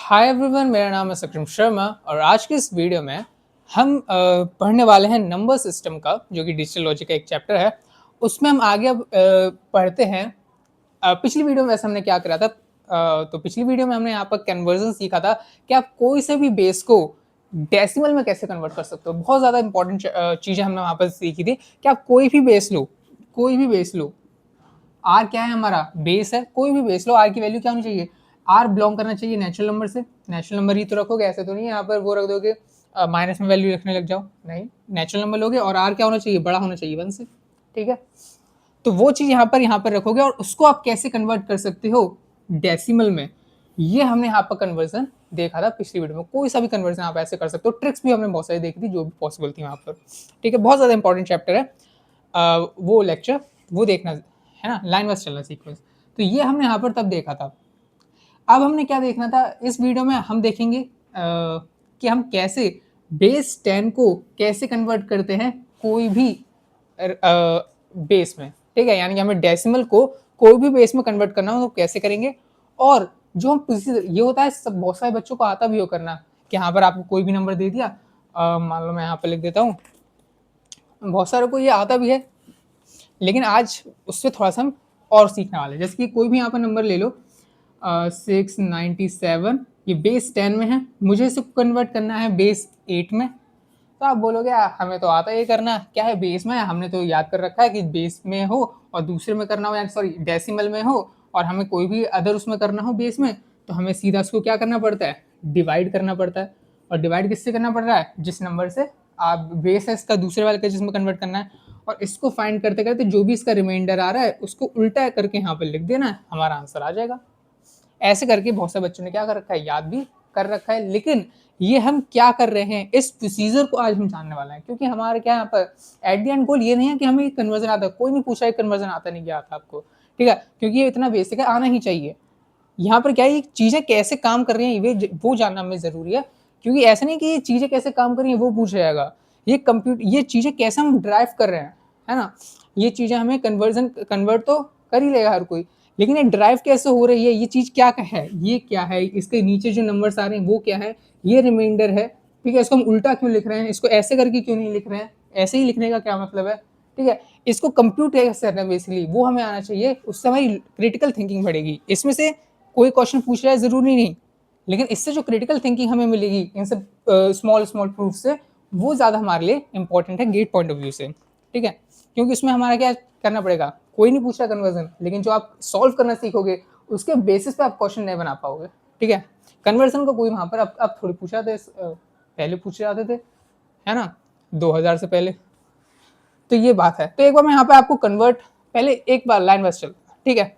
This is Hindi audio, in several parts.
हाय एवरीवन, मेरा नाम है सक्रम शर्मा और आज की इस वीडियो में हम पढ़ने वाले हैं नंबर सिस्टम का, जो कि डिजिटल लॉजिक का एक चैप्टर है। उसमें हम आगे अब पढ़ते हैं। पिछली वीडियो में वैसे हमने क्या करा था, तो पिछली वीडियो में हमने यहाँ पर कन्वर्जन सीखा था कि आप कोई से भी बेस को डेसिमल में कैसे कन्वर्ट कर सकते हो। बहुत ज़्यादा इंपॉर्टेंट चीज़ें हमने वहाँ पर सीखी थी कि आप कोई भी बेस लो, कोई भी बेस लो। आर क्या है, हमारा बेस है। कोई भी बेस लो, आर की वैल्यू क्या होनी चाहिए, आर बिलोंग करना चाहिए नेचुरल नंबर से। नेचुरल नंबर ही तो रखोगे, ऐसे तो नहीं यहाँ पर वो रख दोगे माइनस में वैल्यू रखने लग जाओ, नहीं, नेचुरल नंबर लोगे और आर क्या होना चाहिए, बड़ा होना चाहिए 1 से। ठीक है, तो वो चीज़ यहाँ पर रखोगे और उसको आप कैसे कन्वर्ट कर सकते हो डेसिमल में, ये हमने यहाँ पर कन्वर्जन देखा था पिछली वीडियो में। कोई सा भी कन्वर्जन आप ऐसे कर सकते हो। ट्रिक्स भी हमने बहुत सारी देखी थी जो भी पॉसिबल थी वहाँ पर। ठीक है, बहुत ज़्यादा इंपॉर्टेंट चैप्टर है। वो लेक्चर वो देखना है ना, लाइन वाइज चलना सीक्वेंस। तो ये हमने यहाँ पर तब देखा था। अब हमने क्या देखना था इस वीडियो में, हम देखेंगे कि हम कैसे बेस 10 को कैसे कन्वर्ट करते हैं कोई भी बेस में। ठीक है, यानी कि हमें डेसिमल को कोई भी बेस में कन्वर्ट करना हो तो कैसे करेंगे। और जो हम ये होता है, सब बहुत सारे बच्चों को आता भी हो करना कि यहाँ पर आपको कोई भी नंबर दे दिया, मान लो मैं यहाँ पर लिख देता हूँ, बहुत सारों को ये आता भी है, लेकिन आज उससे थोड़ा सा हम और सीखने वाले हैं। जैसे कि कोई भी यहाँ पर नंबर ले लो, 697, ये बेस 10 में है, मुझे इसे कन्वर्ट करना है बेस 8 में। तो आप बोलोगे हमें तो आता ये करना, क्या है बेस में, हमने तो याद कर रखा है कि बेस में हो और दूसरे में करना हो, यानी सॉरी डेसिमल में हो, और हमें कोई भी अदर उसमें करना हो बेस में, तो हमें सीधा उसको क्या करना पड़ता है, डिवाइड करना पड़ता है। और डिवाइड किससे करना पड़ रहा है, जिस नंबर से आप बेस है इसका दूसरे वाले का जिसमें कन्वर्ट करना है। और इसको फाइंड करते करते जो भी इसका रिमाइंडर आ रहा है उसको उल्टा करके यहाँ पर लिख देना है, हमारा आंसर आ जाएगा। ऐसे करके बहुत सारे बच्चों ने क्या कर रखा है, याद भी कर रखा है। लेकिन ये हम क्या कर रहे हैं, इस प्रोसीजर को आज हम जानने वाले हैं, क्योंकि हमारे क्या यहाँ पर एट द एंड गोल ये नहीं है कि हमें कन्वर्जन आता है। कोई नहीं पूछा है कन्वर्जन आता नहीं क्या आता आपको, ठीक है, क्योंकि ये इतना बेसिक है, आना ही चाहिए। यहाँ पर क्या है, ये चीज़ें कैसे काम कर रही हैं वो जानना हमें ज़रूरी है। क्योंकि ऐसा नहीं कि ये चीज़ें कैसे काम कर रही हैं वो पूछ जाएगा, ये चीज़ें कैसे हम ड्राइव कर रहे हैं, है ना। ये चीज़ें हमें कन्वर्ट तो कर ही लेगा हर कोई, लेकिन ये ड्राइव कैसे हो रही है, ये चीज़ क्या है, ये क्या है, इसके नीचे जो नंबर्स आ रहे हैं वो क्या है, ये रिमाइंडर है। ठीक है, इसको हम उल्टा क्यों लिख रहे हैं, इसको ऐसे करके क्यों नहीं लिख रहे हैं, ऐसे ही लिखने का क्या मतलब है। ठीक है, इसको कंप्यूट कैसे करना है बेसिकली वो हमें आना चाहिए, उससे हमारी क्रिटिकल थिंकिंग बढ़ेगी। इसमें से कोई क्वेश्चन पूछ रहा है ज़रूरी नहीं, लेकिन इससे जो क्रिटिकल थिंकिंग हमें मिलेगी इन सब स्मॉल स्मॉल प्रूफ से, वो ज़्यादा हमारे लिए इंपॉर्टेंट है गेट पॉइंट ऑफ व्यू से। ठीक है, क्योंकि इसमें हमारा क्या करना पड़ेगा, कोई नहीं पूछ रहा कन्वर्जन, लेकिन जो आप सॉल्व करना सीखोगे उसके बेसिस पे आप क्वेश्चन नहीं बना पाओगे। ठीक है, कन्वर्जन को कोई वहाँ पर अब थोड़ी पूछा थे, पहले पूछे जाते थे, है ना, 2000 से पहले। तो ये बात है। तो एक बार मैं यहाँ पे आपको कन्वर्ट, पहले एक बार लाइन वाइज चल, ठीक है,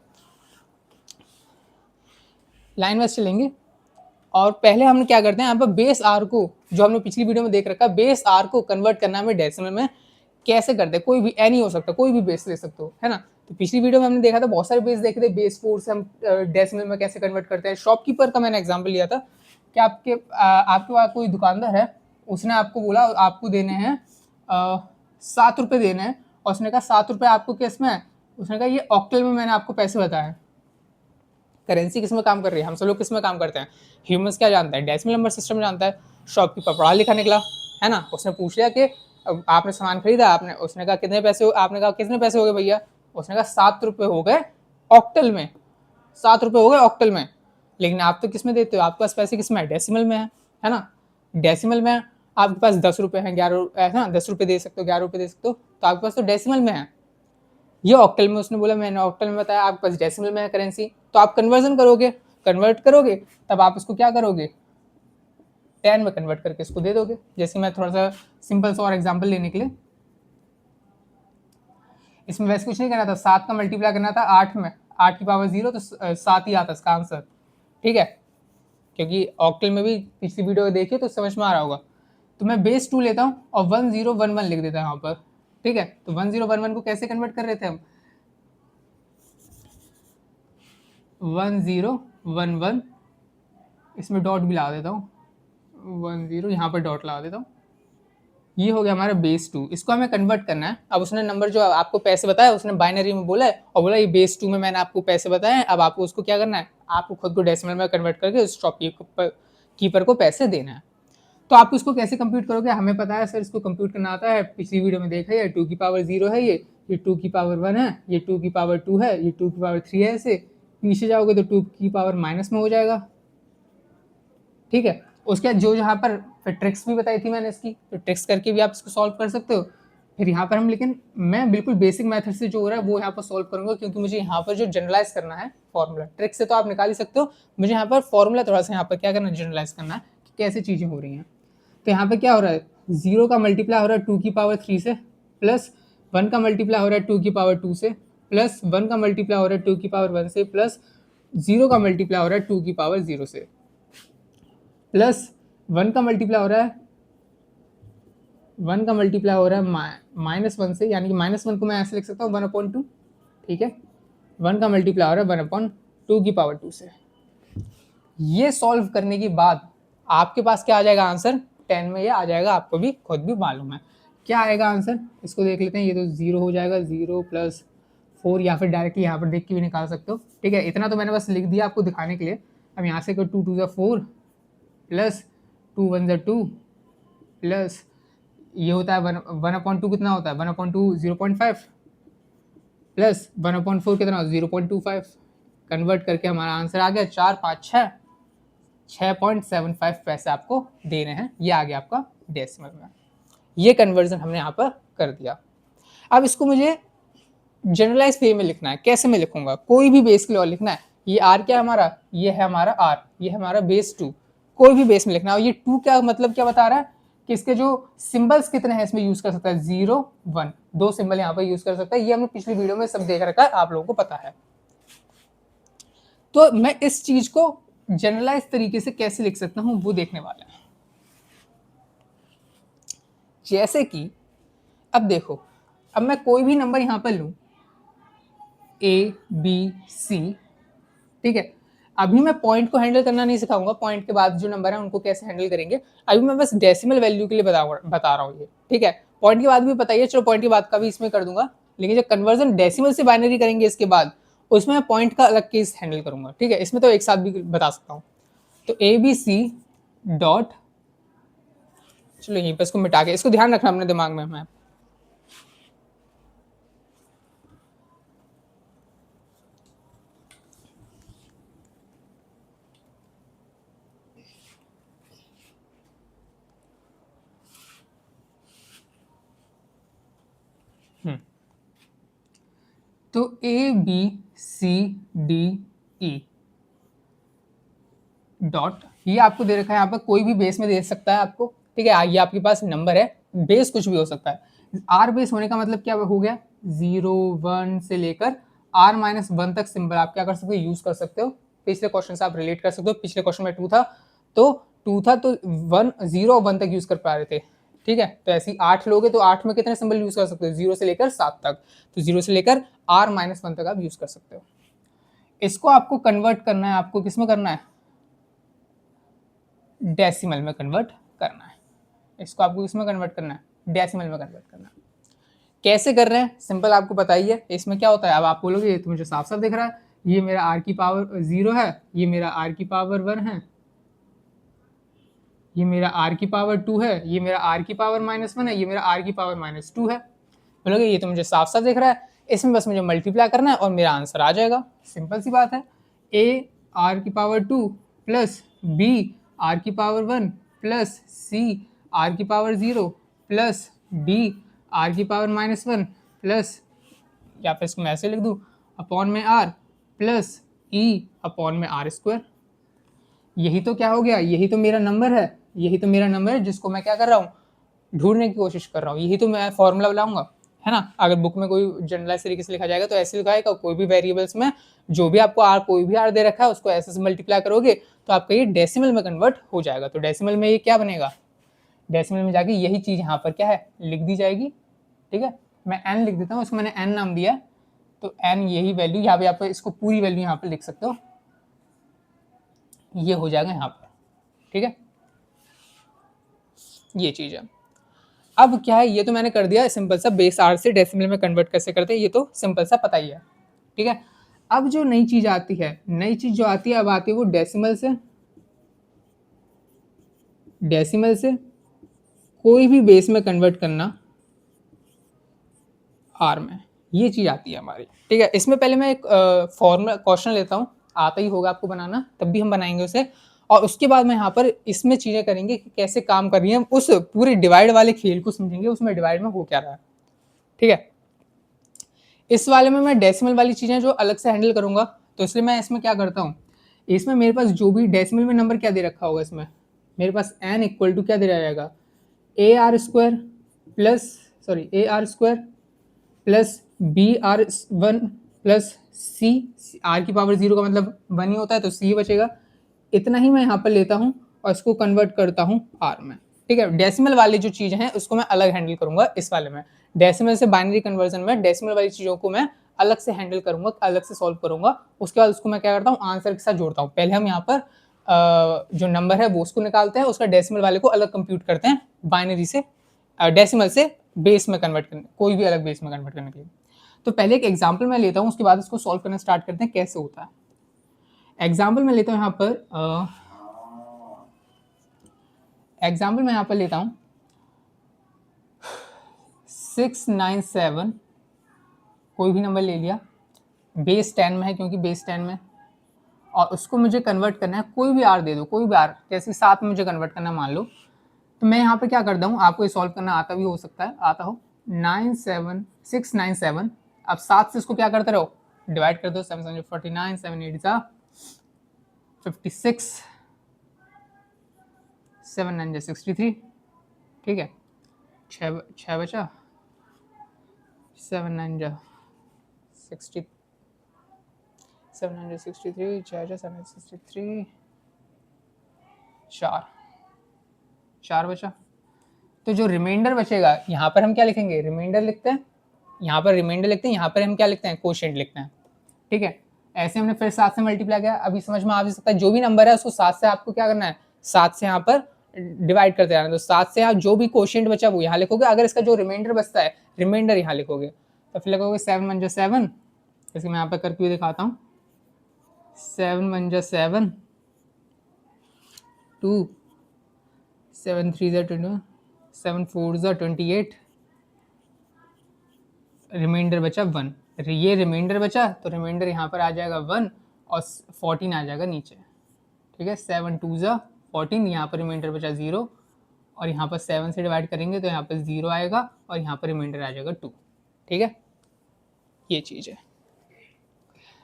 लाइन वाइज चलेंगे। और पहले हम क्या करते हैं, यहाँ पर बेस आर को, जो हमने पिछली वीडियो में देख रखा है, बेस आर को कन्वर्ट करना हमें डेसिमल में कैसे करते हैं। कोई भी एनी हो सकता है, कोई भी बेस ले सकते हो, है ना। तो पिछली वीडियो में हमने देखा था, बहुत सारे बेस देखे थे, बेस 4 से हम डेसिमल में कैसे कन्वर्ट करते हैं। शॉपकीपर का मैंने एग्जाम्पल लिया था कि आपके पास कोई दुकानदार है, उसने आपको बोला आपको देने हैं 7 रुपये देने हैं, और उसने कहा 7 रुपये आपको किस में है, उसने कहा ये ऑक्टल में मैंने आपको पैसे बताए। करेंसी किस में काम कर रही है, हम सब लोग किस में काम करते हैं, ह्यूमंस क्या जानता है, डेसिमल नंबर सिस्टम जानता है। शॉपकीपर पढ़ा लिखा निकला, है ना, उसने पूछ लिया कि आपने सामान खरीदा, आपने, उसने कहा कितने पैसे, आपने कहा कितने पैसे हो गए भैया, उसने कहा 7 रुपये हो गए ऑक्टल में, 7 रुपये हो गए ऑक्टल में। लेकिन आप तो किस में देते हो, आपके पास पैसे किस में है, डेसिमल में है ना। डेसिमल में आपके पास 10 रुपये हैं, 11 है ना, 10 रुपये दे सकते हो, 11 रुपये दे सकते हो, तो आपके पास तो डेसिमल में है। ये ऑक्टल में उसने बोला, मैंने ऑक्टल में बताया, आपके पास डेसिमल में है करेंसी, तो आप कन्वर्ट करोगे, तब आप इसको क्या करोगे, 10 में कन्वर्ट करके इसको दे दोगे। जैसे मैं थोड़ा सा सिंपल सा और एग्जांपल लेने के लिए, इसमें वैसे कुछ नहीं करना था, 7 का मल्टीप्लाई करना था 8 में, 8 की पावर 0, तो 7 ही आता इसका आंसर। ठीक है, क्योंकि ऑक्टल में भी पिछली वीडियो देखिए तो समझ में आ रहा होगा। तो मैं बेस 2 लेता हूँ और 1011 लिख देता हूँ यहाँ पर। ठीक है, तो 1011 को कैसे कन्वर्ट कर रहे थे हम, 1011, इसमें डॉट भी लगा देता हूँ, 10 यहाँ पर डॉट लगा देता हूँ। ये हो गया हमारा बेस 2, इसको हमें कन्वर्ट करना है। अब उसने नंबर जो आपको पैसे बताया उसने बाइनरी में बोला है, और बोला ये बेस 2 में मैंने आपको पैसे बताए हैं, अब आपको उसको क्या करना है, आपको खुद को डेसिमल में कन्वर्ट करके उस शॉप कीपर को पैसे देना है। तो आप इसको कैसे कंप्यूट करोगे, हमें पता है सर, इसको कंप्यूट करना आता है, पिछली वीडियो में देखा है, 2 की पावर 0 है, ये 2 की पावर 1 है, ये 2 की पावर 2 है, ये 2 की पावर 3 है। ऐसे पीछे जाओगे तो 2 की पावर माइनस में हो जाएगा, ठीक है। उसके बाद जो यहाँ पर फिर ट्रिक्स भी बताई थी मैंने इसकी, तो ट्रिक्स करके भी आप इसको सॉल्व कर सकते हो। फिर यहाँ पर हम, लेकिन मैं बिल्कुल बेसिक मेथड से जो हो रहा है वो यहाँ पर सॉल्व करूंगा, क्योंकि मुझे यहाँ पर जो जनरलाइज करना है फॉर्मूला, ट्रिक से तो आप निकाल ही सकते हो, मुझे यहाँ पर फॉर्मूला थोड़ा सा यहाँ पर क्या करना है, जनरलाइज करना है कि कैसे चीज़ें हो रही हैं। तो यहाँ पे क्या हो रहा है, 0 का मल्टीप्लाई हो रहा है 2 की पावर 3 से, प्लस 1 का मल्टीप्लाई हो रहा है 2 की पावर 2 से, प्लस 1 का मल्टीप्लाई हो रहा है 2 की पावर 1 से, प्लस 0 का मल्टीप्लाई हो रहा है 2 की पावर 0 से, प्लस 1 का मल्टीप्लाई हो रहा है -1 से, यानी कि -1 को मैं ऐसे लिख सकता हूँ 1/2, ठीक है। 1 का मल्टीप्लाई हो रहा है 1/2 की पावर 2 से। ये सॉल्व करने के बाद आपके पास क्या आ जाएगा आंसर, 10 में ये आ जाएगा, आपको भी खुद भी मालूम है क्या आएगा आंसर। इसको देख लेते हैं, ये तो 0 हो जाएगा, 0 + 4, या फिर डायरेक्टली यहाँ पर देख के भी निकाल सकते हो, ठीक है। इतना तो मैंने बस लिख दिया आपको दिखाने के लिए। अब यहाँ से 2 × 2 = 4, प्लस 2 × 1 = 2, प्लस ये होता है 1/2 कितना होता है, 1/2 0.5, प्लस 1/4 कितना 0.25। कन्वर्ट करके हमारा आंसर आ गया 4 5 6 6.75 पैसे आपको देने हैं। ये आ गया आपका डेसिमल में। ये कन्वर्जन हमने यहाँ पर कर दिया। अब इसको मुझे जनरलाइज वे में लिखना है। कैसे मैं लिखूंगा, कोई भी बेस के लॉ लिखना है। ये आर क्या है हमारा, ये है हमारा आर, ये है हमारा बेस 2, कोई भी बेस में लिखना है। और ये 2 क्या मतलब क्या बता रहा है कि इसके जो सिंबल्स कितने हैं इसमें यूज कर सकता है, 0 1, 2 सिंबल यहाँ पर यूज कर सकता है। ये हमने पिछली वीडियो में सब देख रखा है, आप लोगों को पता है। तो मैं इस चीज को जनरलाइज तरीके से कैसे लिख सकता हूं वो देखने वाले हैं। जैसे कि अब देखो, अब मैं कोई भी नंबर यहां पर लूं, A B C, ठीक है। अभी मैं पॉइंट को हैंडल करना नहीं सिखाऊंगा, पॉइंट के बाद जो नंबर है उनको कैसे हैंडल करेंगे। अभी मैं बस डेसिमल वैल्यू के लिए बता रहा हूँ ये, ठीक है। पॉइंट के बाद भी बताइए, चलो पॉइंट के बाद का भी इसमें कर दूंगा, लेकिन जब कन्वर्जन डेसिमल से बाइनरी करेंगे इसके बाद, उसमें मैं पॉइंट का अलग केस हैंडल करूंगा, ठीक है। इसमें तो एक साथ भी बता सकता हूँ। तो ABC डॉट, चलो यहीं पर इसको मिटा के, इसको ध्यान रखना अपने दिमाग में। मैं तो ABCDE डॉट, ये आपको दे रखा है यहाँ पर, कोई भी बेस में दे सकता है आपको, ठीक है। ये आपके पास नंबर है, बेस कुछ भी हो सकता है। आर बेस होने का मतलब क्या हो गया, 0 1 से लेकर R-1 तक सिंबल आप क्या कर सकते हो, यूज कर सकते हो। पिछले क्वेश्चन से आप रिलेट कर सकते हो। पिछले क्वेश्चन में 2 था तो 1 0 1 तक यूज कर पा रहे थे, ठीक है। तो ऐसे ही 8 लोगे तो 8 में कितने सिंबल यूज कर सकते हो, 0 से लेकर 7 तक। तो 0 से लेकर R-1 तक आप यूज कर सकते हो। इसको आपको कन्वर्ट करना है, आपको किस में करना है, डेसिमल में कन्वर्ट करना है। इसको आपको किसमें कन्वर्ट करना है, डेसिमल में कन्वर्ट करना है। कैसे कर रहे हैं, सिंपल आपको बताइए। इसमें क्या होता है, अब आप बोलोगे ये तो मुझे साफ साफ दिख रहा है, ये मेरा r की पावर 0 है, ये मेरा r की पावर 1 है, ये मेरा r की पावर 2 है, ये मेरा r की पावर -1 है, ये मेरा r की पावर -2 है। बोलोगे ये तो मुझे साफ साफ दिख रहा है, इसमें बस मुझे मल्टीप्लाई करना है और मेरा आंसर आ जाएगा। सिंपल सी बात है, a r की पावर 2 प्लस b r की पावर 1 प्लस c r की पावर 0 प्लस d r की पावर -1 प्लस, या फिर इसको मैं ऐसे लिख दूँ, अपॉन में r प्लस e अपॉन में r²। यही तो क्या हो गया, यही तो मेरा नंबर है, यही तो मेरा नंबर है जिसको मैं क्या कर रहा हूँ, ढूंढने की कोशिश कर रहा हूँ। यही तो मैं फॉर्मूला बनाऊंगा, है ना। अगर बुक में कोई जनरलाइज तरीके से लिखा जाएगा तो ऐसे लिखाएगा, कोई भी वेरिएबल्स में जो भी आपको आर, कोई भी आर दे रखा है उसको ऐसे से मल्टीप्लाई करोगे तो आपका ये डेसिमल में कन्वर्ट हो जाएगा। तो डेसिमल में ये क्या बनेगा, डेसिमल में जाके यही चीज यहाँ पर क्या है लिख दी जाएगी, ठीक है। मैं एन लिख देता हूँ, इसको मैंने एन नाम दिया, तो एन यही वैल्यू यहाँ पे आप इसको पूरी वैल्यू यहाँ पर लिख सकते हो, ये हो जाएगा यहाँ पर, ठीक है। ये चीज है। अब क्या है, ये तो मैंने कर दिया सिंपल सा, बेस आर से डेसिमल में कन्वर्ट कैसे करते हैं ये तो सिंपल सा पता ही है, ठीक है। अब जो नई चीज आती है, नई चीज जो आती है अब आती है वो डेसिमल से कोई भी बेस में कन्वर्ट करना आर में, ये चीज आती है हमारी। ठीक है, इसमें पहले मैं एक फॉर्मूला क्वेश्चन लेता हूँ, आता ही होगा आपको बनाना, तब भी हम बनाएंगे उसे, और उसके बाद मैं यहाँ पर इसमें चीजें करेंगे कि कैसे काम कर रही है, उस पूरे डिवाइड वाले खेल को समझेंगे, उसमें डिवाइड में हो क्या रहा है। ठीक है, इस वाले में मैं डेसिमल वाली चीजें जो अलग से हैंडल करूंगा, तो इसलिए मैं इसमें क्या करता हूँ, इसमें मेरे पास जो भी डेसिमल में नंबर क्या दे रखा होगा, इसमें मेरे पास n इक्वल टू क्या दे जाएगा, A R square plus B R one plus C, R की पावर 0 का मतलब 1 ही होता है, तो सी बचेगा। इतना ही मैं यहाँ पर लेता हूँ और इसको कन्वर्ट करता हूँ आर में। ठीक है, डेसिमल वाली जो चीज़ है उसको मैं अलग हैंडल करूंगा इस वाले में, डेसिमल से बाइनरी कन्वर्जन में डेसिमल वाली चीज़ों को मैं अलग से हैंडल करूंगा, अलग से सॉल्व करूंगा। उसके बाद उसको मैं क्या करता हूँ, आंसर के साथ जोड़ता हूँ। पहले हम यहाँ पर जो नंबर है वो उसको निकालते हैं, उसका डेसिमल वाले को अलग कंप्यूट करते हैं, बाइनरी से डेसिमल से बेस में कन्वर्ट करने, कोई भी अलग बेस में कन्वर्ट करने के लिए। तो पहले एक एग्जाम्पल मैं लेता हूँ, उसके बाद इसको सॉल्व करना स्टार्ट करते हैं कैसे होता है। एग्जाम्पल मैं लेता हूँ यहाँ पर लेता हूँ 697, कोई भी नंबर ले लिया, बेस 10 में है क्योंकि बेस 10 में, और उसको मुझे कन्वर्ट करना है, कोई भी आर दे दो, कोई भी आर, जैसे 7 में मुझे कन्वर्ट करना मान लो, तो मैं यहाँ पे क्या करता हूँ, आपको ये सॉल्व करना आता भी हो सकता है, आता हो 697, अब 7 से इसको क्या करते रहो, डिवाइड कर दो, 749, 7 8 जा 56, 7 9 जा 63। ठीक है, 6 बचा, 7 9 जा 60, 763, 6 जा 763, 4 बचा। तो जो रिमाइंडर बचेगा यहाँ पर हम क्या लिखेंगे, रिमाइंडर लिखते हैं, यहाँ पर रिमाइंडर लिखते हैं, यहाँ पर हम क्या लिखते हैं, कोशेंट लिखते हैं। ठीक है, ऐसे हमने फिर 7 से मल्टीप्लाई किया। अभी समझ में आ भी सकता है, जो भी नंबर है उसको 7 से आपको क्या करना है, 7 से यहाँ पर डिवाइड करते जाना। तो 7 से आप जो भी कोशेंट बचा वो यहाँ लिखोगे, अगर इसका जो रिमाइंडर बचता है रिमाइंडर यहाँ लिखोगे, तो फिर लिखोगे 7 1 जा 7, जैसे मैं यहाँ पर करके भी दिखाता हूँ, 7 1 जा 7, 2, 7 3 जा 21, 7 4 जा 28, रिमाइंडर बचा 1, ये रिमाइंडर बचा तो रिमाइंडर यहाँ पर आ जाएगा 1 और 14 आ जाएगा नीचे। ठीक है, 7 2 जा 14, यहाँ पर रिमाइंडर बचा 0, और यहाँ पर 7 से डिवाइड करेंगे तो यहाँ पर 0 आएगा और यहाँ पर रिमाइंडर आ जाएगा 2। ठीक है, ये चीज़ है।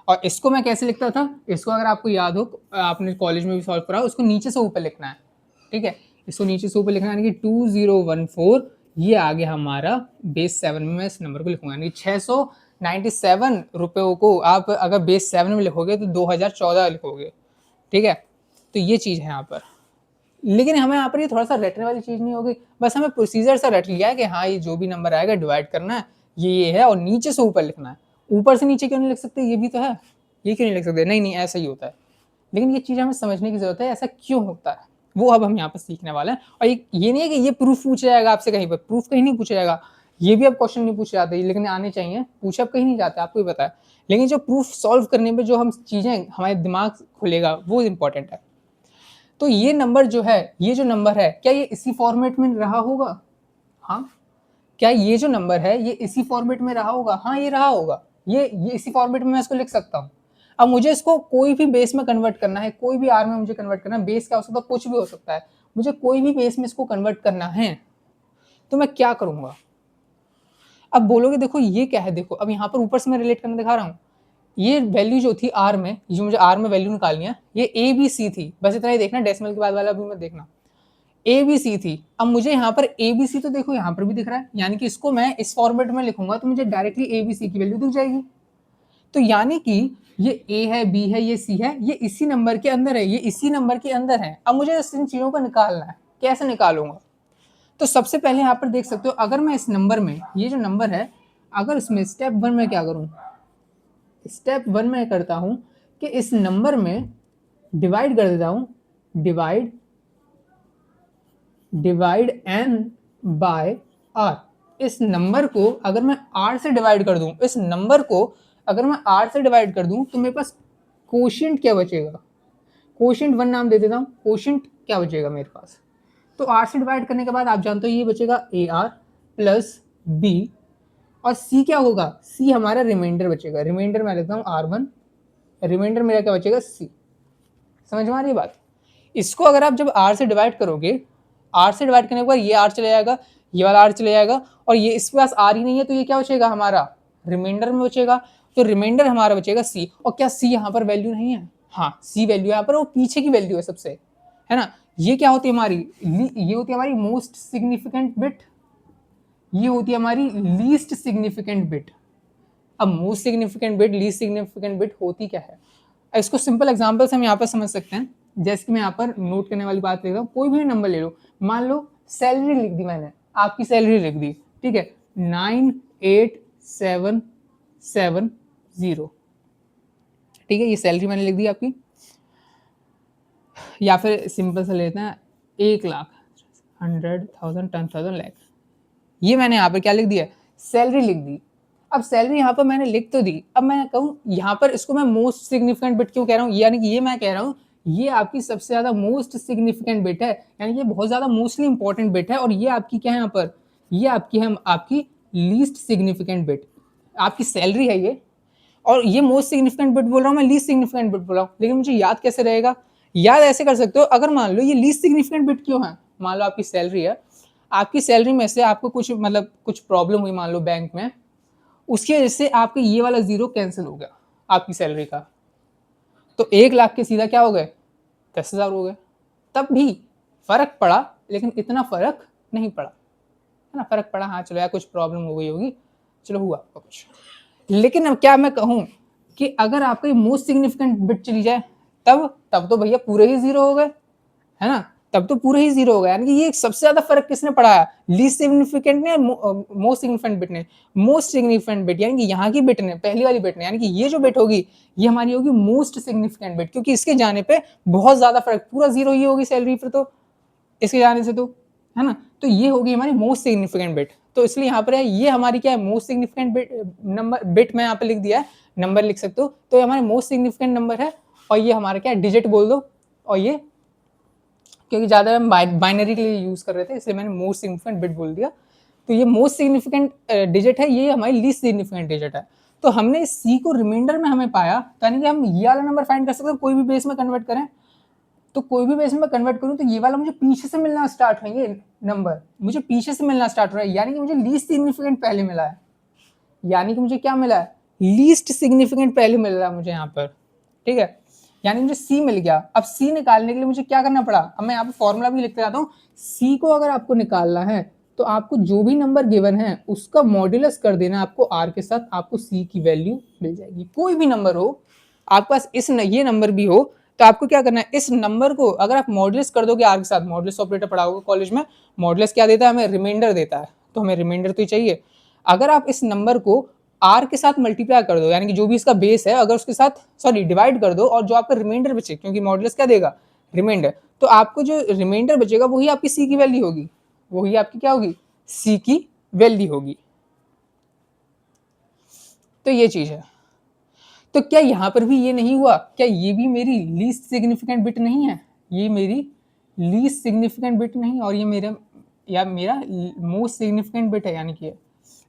और इसको मैं कैसे लिखता था, इसको अगर आपको याद हो, आपने कॉलेज में भी सॉल्व करा, उसको नीचे से ऊपर लिखना है। ठीक है, इसको नीचे से ऊपर लिखना है, यानी कि 2014, ये आ गया हमारा बेस 7 में, मैं इस नंबर को लिखूंगा, यानी 697 रुपयों को आप अगर बेस 7 में लिखोगे तो 2014 लिखोगे। ठीक है, तो ये चीज़ है यहाँ पर। लेकिन हमें यहाँ पर ये थोड़ा सा रटने वाली चीज़ नहीं होगी, बस हमें प्रोसीजर सा रट लिया है कि हाँ ये जो भी नंबर आएगा डिवाइड करना है, ये है, और नीचे से ऊपर लिखना है। ऊपर से नीचे क्यों नहीं लिख सकते, ये भी तो है, ये क्यों नहीं लिख सकते, नहीं नहीं ऐसा ही होता है। लेकिन ये चीज़ हमें समझने की जरूरत है, ऐसा क्यों होता है, वो अब हम यहाँ पर सीखने वाले हैं। और ये नहीं है कि ये प्रूफ पूछा जाएगा आपसे, कहीं पर प्रूफ कहीं नहीं पूछा जाएगा, ये भी अब क्वेश्चन नहीं पूछे जाते, लेकिन आने चाहिए, पूछे अब कहीं नहीं जाते, आपको ही पता है। लेकिन जो प्रूफ सॉल्व करने में जो हम चीज़ें हमारे दिमाग खुलेगा वो इंपॉर्टेंट है। तो ये नंबर जो है, ये जो नंबर है, क्या ये इसी फॉर्मेट में रहा होगा, हाँ, क्या ये जो नंबर है ये इसी फॉर्मेट में रहा होगा, हाँ ये रहा होगा, ये इसी फॉर्मेट में मैं इसको लिख सकता हूँ। अब मुझे इसको कोई भी बेस में कन्वर्ट करना है, कोई भी आर में मुझे कन्वर्ट करना है, बेस क्या हो सकता है, कुछ भी हो सकता है, मुझे कोई भी बेस में इसको कन्वर्ट करना है, तो मैं क्या करूंगा। अब बोलोगे देखो ये क्या है, देखो अब यहाँ पर ऊपर से मैं रिलेट करना दिखा रहा हूँ, ये वैल्यू जो थी आर में, जो मुझे आर में वैल्यू निकालनी है, ये ए बी सी थी, बस इतना ही देखना, डेसिमल के बाद वाला भी मत देखना, ए बी सी थी। अब मुझे यहाँ पर ए बी सी तो देखो यहाँ पर भी दिख रहा है, यानी कि इसको मैं इस फॉर्मेट में लिखूंगा तो मुझे डायरेक्टली ए बी सी की वैल्यू दिख जाएगी। तो यानी कि ये ए है, बी है, ये सी है, ये इसी नंबर के अंदर है, ये इसी नंबर के अंदर है। अब मुझे इन चीज़ों को निकालना है, कैसे निकालूंगा। तो सबसे पहले यहाँ पर देख सकते हो, अगर मैं इस नंबर में, ये जो नंबर है, अगर इसमें स्टेप 1 में क्या करूँ, स्टेप 1 में करता हूँ कि इस नंबर में डिवाइड कर देता हूँ, डिवाइड n बाय r। इस नंबर को अगर मैं r से डिवाइड कर दूं, इस नंबर को अगर मैं 8 से डिवाइड कर दूं तो मेरे पास कोशिएंट क्या बचेगा, कोशिएंट 1 नाम दे देता हूँ, कोशिएंट क्या बचेगा मेरे पास। तो 8 से डिवाइड करने के बाद आप जानते हो ये बचेगा AR प्लस B, और C क्या होगा, C हमारा रिमाइंडर बचेगा, रिमाइंडर मैं लिखता हूँ R1, रिमाइंडर मेरा क्या बचेगा C। समझ में आ रही है बात। इसको अगर आप जब R से डिवाइड करोगे, R से डिवाइड करने के बाद ये R चले जाएगा, ये वाला R चले जाएगा, और ये इसके पास R ही नहीं है तो ये क्या बचेगा हमारा, रिमाइंडर में बचेगा। तो रिमाइंडर हमारा बचेगा C। और क्या C यहाँ पर वैल्यू नहीं है, हाँ C वैल्यू यहाँ पर, वो पीछे की वैल्यू है सबसे, है ना। ये क्या होती है हमारी, ये होती है हमारी मोस्ट सिग्निफिकेंट बिट, ये होती है हमारी लीस्ट सिग्निफिकेंट बिट। अब most significant bit, least significant bit होती क्या है, इसको सिंपल एग्जांपल से हम यहाँ पर समझ सकते हैं। जैसे कि मैं यहाँ पर नोट करने वाली बात ले रहा हूँ, कोई भी नंबर ले लो, मान लो सैलरी लिख दी मैंने, आपकी सैलरी लिख दी, ठीक है, 98770, ठीक है, ये सैलरी मैंने लिख दी आपकी। या फिर सिंपल से लेते हैं 1,00,000, 100,000, 10,000, लाख, ये मैंने यहाँ पर क्या लिख दिया, सैलरी लिख दी। अब सैलरी यहाँ पर मैंने लिख तो दी, अब मैं कहूँ यहाँ पर इसको मैं मोस्ट सिग्निफिकेंट बिट क्यों कह रहा हूँ, यानी कि ये मैं कह रहा हूँ ये आपकी सबसे ज्यादा मोस्ट सिग्निफिकेंट बिट है, यानी ये बहुत ज्यादा मोस्टली इंपॉर्टेंट बिट है, और ये आपकी क्या है यहाँ पर, ये आपकी है आपकी लीस्ट सिग्निफिकेंट बिट, आपकी सैलरी है ये। और ये मोस्ट सिग्निफिकेंट बिट बोल रहा हूँ मैं, लीस्ट सिग्निफिकेंट बिट बोल रहा हूँ, लेकिन मुझे याद कैसे रहेगा, याद ऐसे कर सकते हो, अगर मान लो ये लीस्ट सिग्निफिकेंट बिट क्यों है, मान लो आपकी सैलरी है, आपकी सैलरी में से आपको कुछ मतलब कुछ प्रॉब्लम हुई मान लो बैंक में, उसकी वजह से आपका ये वाला जीरो कैंसिल हो गया आपकी सैलरी का, तो 1,00,000 के सीधा क्या हो गए, 10,000 हो गए। तब भी फर्क पड़ा, लेकिन इतना फर्क नहीं पड़ा, है ना, फर्क पड़ा, हाँ चलो यार कुछ प्रॉब्लम हो गई होगी, चलो हुआ आपका कुछ। लेकिन अब क्या मैं कहूँ कि अगर आपका ये मोस्ट सिग्निफिकेंट बिट चली जाए, तब तो भैया पूरे ही जीरो हो गए, है ना, तब तो पूरे ही जीरो हो गया। यानी कि ये सबसे ज्यादा फर्क किसने पड़ा है, लीस्ट सिग्निफिकेंट ने, मोस्ट सिग्निफिकेंट बिट ने, मोस्ट सिग्निफिकेंट बिट यानी कि यहाँ की बिट ने, पहली वाली बिट ने, यानी कि ये जो बिट होगी ये हमारी होगी मोस्ट सिग्निफिकेंट बिट, क्योंकि इसके जाने पे बहुत ज्यादा फर्क, पूरा जीरो ही होगी सैलरी फिर तो इसके जाने से, तो है ना, तो ये होगी हमारी मोस्ट सिग्निफिकेंट बिट। तो इसलिए यहाँ पर है ये हमारी क्या है, most significant bit number, bit मैं यहाँ पे लिख दिया है, नंबर लिख सकते हो, तो ये हमारे मोस्ट सिग्निफिकेंट नंबर है, और ये हमारा क्या है, डिजिट बोल दो, और ये क्योंकि ज़्यादा हम बाइनरी के लिए यूज़ कर रहे थे इसलिए मैंने मोस्ट सिग्निफिकेंट बिट बोल दिया। तो ये मोस्ट सिग्निफिकेंट डिजिट है, ये हमारी लीस्ट सिग्निफिकेंट डिजिट है। तो हमने सी को रिमाइंडर में हमें पाया, तो यानी कि हम ये वाला नंबर फाइंड कर सकते हैं, कोई भी बेस में कन्वर्ट करें, तो कोई भी बेस में कन्वर्ट करूँ तो ये वाला मुझे पीछे से मिलना स्टार्ट होंगे, नंबर मुझे पीछे से मिलना स्टार्ट हो रहा है, यानी कि मुझे लीस्ट सिग्निफिकेंट पहले मिला है, यानी कि मुझे क्या मिला है, लीस्ट सिग्निफिकेंट पहले मिल रहा है मुझे यहाँ पर, ठीक है, यानी मुझे सी मिल गया। अब सी निकालने के लिए मुझे क्या करना पड़ा, अब मैं यहाँ पे फॉर्मूला भी लिखते जाता हूँ। सी को अगर आपको निकालना है तो आपको जो भी नंबर गिवन है उसका मॉड्यूलस कर देना आपको आर के साथ, आपको सी की वैल्यू मिल जाएगी। कोई भी नंबर हो आपके पास, ये नंबर भी हो, तो आपको क्या करना है, इस नंबर को अगर आप मॉड्यूलस कर दोगे आर के साथ, मॉड्यूलस ऑपरेटर पढ़ा होगा कॉलेज में, मॉड्यूलस क्या देता है हमें, रिमाइंडर देता है, तो हमें रिमाइंडर तो ही चाहिए। अगर आप इस नंबर को आर के साथ मल्टीप्लाई कर दो, यानी कि जो भी इसका बेस है अगर उसके साथ डिवाइड कर दो, और जो आपका रिमाइंडर बचे, क्योंकि मॉड्यूलस क्या देगा, रिमाइंडर, तो आपको जो रिमाइंडर बचेगा वही आपकी सी की वैल्यू होगी, वही आपकी क्या होगी, सी की वैल्यू होगी। तो ये चीज है। तो क्या यहां पर भी ये नहीं हुआ, क्या ये भी मेरी लीस्ट सिग्निफिकेंट बिट नहीं है, ये मेरी लीस्ट सिग्निफिकेंट बिट नहीं, और ये मेरा मोस्ट सिग्निफिकेंट बिट है, यानी कि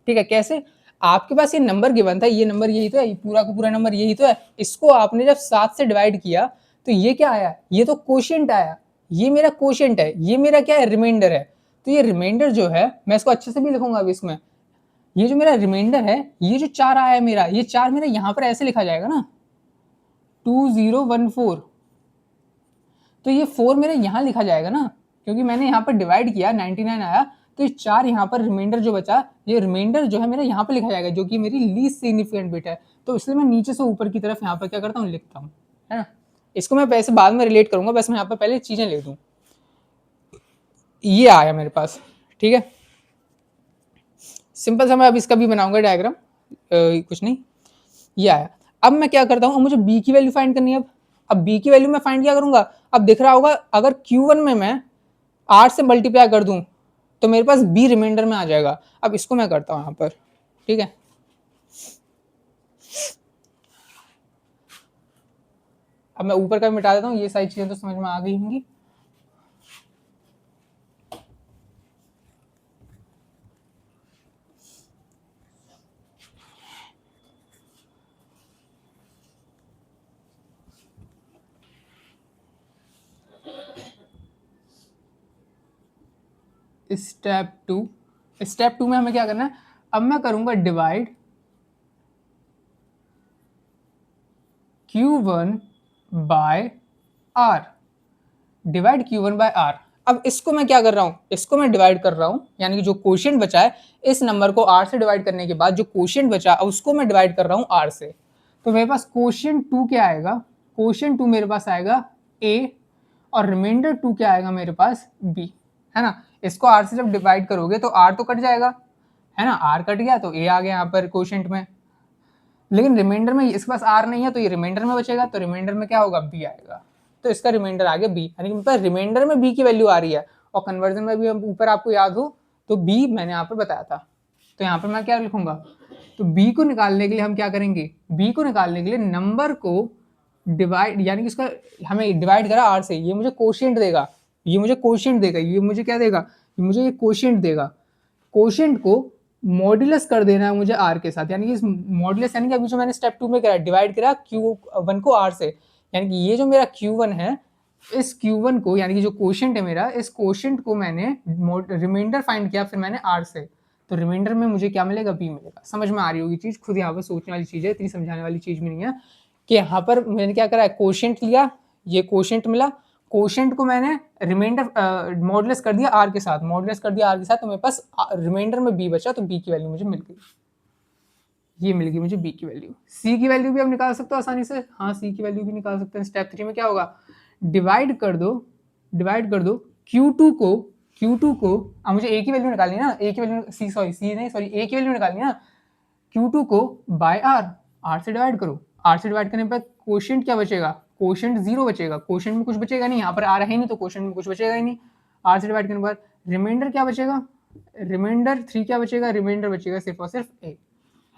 ठीक है। कैसे, आपके पास ये नंबर गिवन था, ये नंबर यही तो है, पूरा का पूरा नंबर यही तो है, इसको आपने जब 7 से डिवाइड किया तो ये क्या आया, ये तो कोशिएंट आया, ये मेरा कोशिएंट है, ये मेरा क्या है, रिमाइंडर है। तो ये रिमाइंडर जो है मैं इसको अच्छे से भी लिखूंगा अभी इसमें, ये जो मेरा रिमाइंडर है, ये जो 4 आया है मेरा, ये 4 मेरा यहाँ पर ऐसे लिखा जाएगा ना, 2014, तो ये 4 मेरा यहाँ लिखा जाएगा ना, क्योंकि मैंने यहाँ पर डिवाइड किया 99 आया, तो ये 4 यहाँ पर रिमाइंडर जो बचा, ये रिमाइंडर जो है मेरा यहाँ पर लिखा जाएगा, जो कि मेरी लीस्ट सिग्निफिकेंट बिट है। तो इसलिए मैं नीचे से ऊपर की तरफ यहाँ पर क्या करता हूँ, लिखता हूँ, है ना। इसको मैं वैसे बाद में रिलेट करूंगा, बस मैं यहाँ पर पहले चीजें लिख दूँ। ये आया मेरे पास, ठीक है, सिंपल सा मैं अब इसका भी बनाऊंगा डायग्राम, कुछ नहीं, ये आया। अब मैं क्या करता हूँ, मुझे बी की वैल्यू फाइंड करनी है। अब बी की वैल्यू मैं फाइंड क्या करूंगा, अब दिख रहा होगा अगर Q1 में मैं 8 से मल्टीप्लाई कर दूं तो मेरे पास बी रिमाइंडर में आ जाएगा। अब इसको मैं करता हूं यहाँ पर, ठीक है, अब मैं ऊपर का भी मिटा देता हूँ, ये सारी चीजें तो समझ में आ गई होंगी। स्टेप टू में हमें क्या करना है, अब मैं करूंगा divide Q1 by R, divide Q1 by R। अब इसको मैं क्या कर रहा हूँ, इसको मैं डिवाइड कर रहा हूँ, यानी कि जो क्वोशिएंट बचा है इस नंबर को R से डिवाइड करने के बाद जो क्वोशिएंट बचा उसको मैं डिवाइड कर रहा हूँ R से। तो मेरे पास क्वोशिएंट 2 क्या आएगा, क्वोशिएंट 2 मेरे पास आएगा A और रिमाइंडर 2 क्या आएगा मेरे पास B, है ना। इसको R से जब डिवाइड करोगे तो R तो कट जाएगा, है ना, R कट गया तो A आ गया यहाँ पर क्वोशिएंट में, लेकिन रिमाइंडर में इसके पास R नहीं है तो ये रिमाइंडर में बचेगा, तो रिमाइंडर में क्या होगा B आएगा, तो इसका रिमाइंडर आ गया B, यानी कि मेरे पास रिमाइंडर में B की वैल्यू आ रही है और कन्वर्जन में भी ऊपर आपको याद हो तो B मैंने यहाँ पर बताया था। तो यहाँ पर मैं क्या लिखूंगा, तो B को निकालने के लिए हम क्या करेंगे, B को निकालने के लिए नंबर को डिवाइड, यानी कि इसका हमें डिवाइड करा R से, ये मुझे कोशिएंट देगा, ये मुझे कोशिएंट देगा, ये मुझे क्या देगा, ये मुझे ये कोशिएंट देगा। कोशिएंट को मॉड्यूलस कर देना है मुझे आर के साथ, यानी कि इस मॉड्यूलस यानी कि अभी जो मैंने स्टेप 2 में करा डिवाइड करा Q1 को R से, यानी कि ये जो मेरा Q1 है इस Q1 को, यानी कि जो क्वोशिएंट है मेरा, इस क्वोशिएंट को मैंने रिमाइंडर फाइंड किया फिर मैंने R से, तो रिमाइंडर में मुझे क्या मिलेगा, B मिलेगा। समझ में आ रही होगी चीज, खुद यहाँ पर सोचने वाली चीज है, इतनी समझाने वाली चीज भी नहीं है कि यहाँ पर मैंने क्या करा है, क्वोशिएंट लिया, ये क्वोशिएंट मिला, क्वोशिएंट को मैंने रिमाइंडर मॉडुलस कर दिया आर के साथ, मॉडुलस कर दिया आर के साथ, तो मेरे पास रिमाइंडर में बी बचा, तो बी की वैल्यू मुझे मिल गई, ये मिल गई मुझे बी की वैल्यू। सी की वैल्यू भी आप निकाल सकते हो आसानी से, हाँ सी की वैल्यू भी निकाल सकते हैं। स्टेप 3 में क्या होगा, डिवाइड कर दो Q2 को अब मुझे ए की वैल्यू निकालनी है ना, ए की वैल्यू ए की वैल्यू निकालनी है ना, Q2 को बाय आर से डिवाइड करो, आर से डिवाइड करने पर क्वोशिएंट क्या बचेगा, क्वोशिएंट 0 बचेगा, क्वोशिएंट में कुछ बचेगा नहीं, यहाँ पर आर है ही नहीं तो क्वोशिएंट में कुछ बचेगा ही नहीं। आर से डिवाइड करने के बाद रिमाइंडर क्या बचेगा, रिमाइंडर 3 क्या बचेगा, रिमाइंडर बचेगा सिर्फ और सिर्फ ए,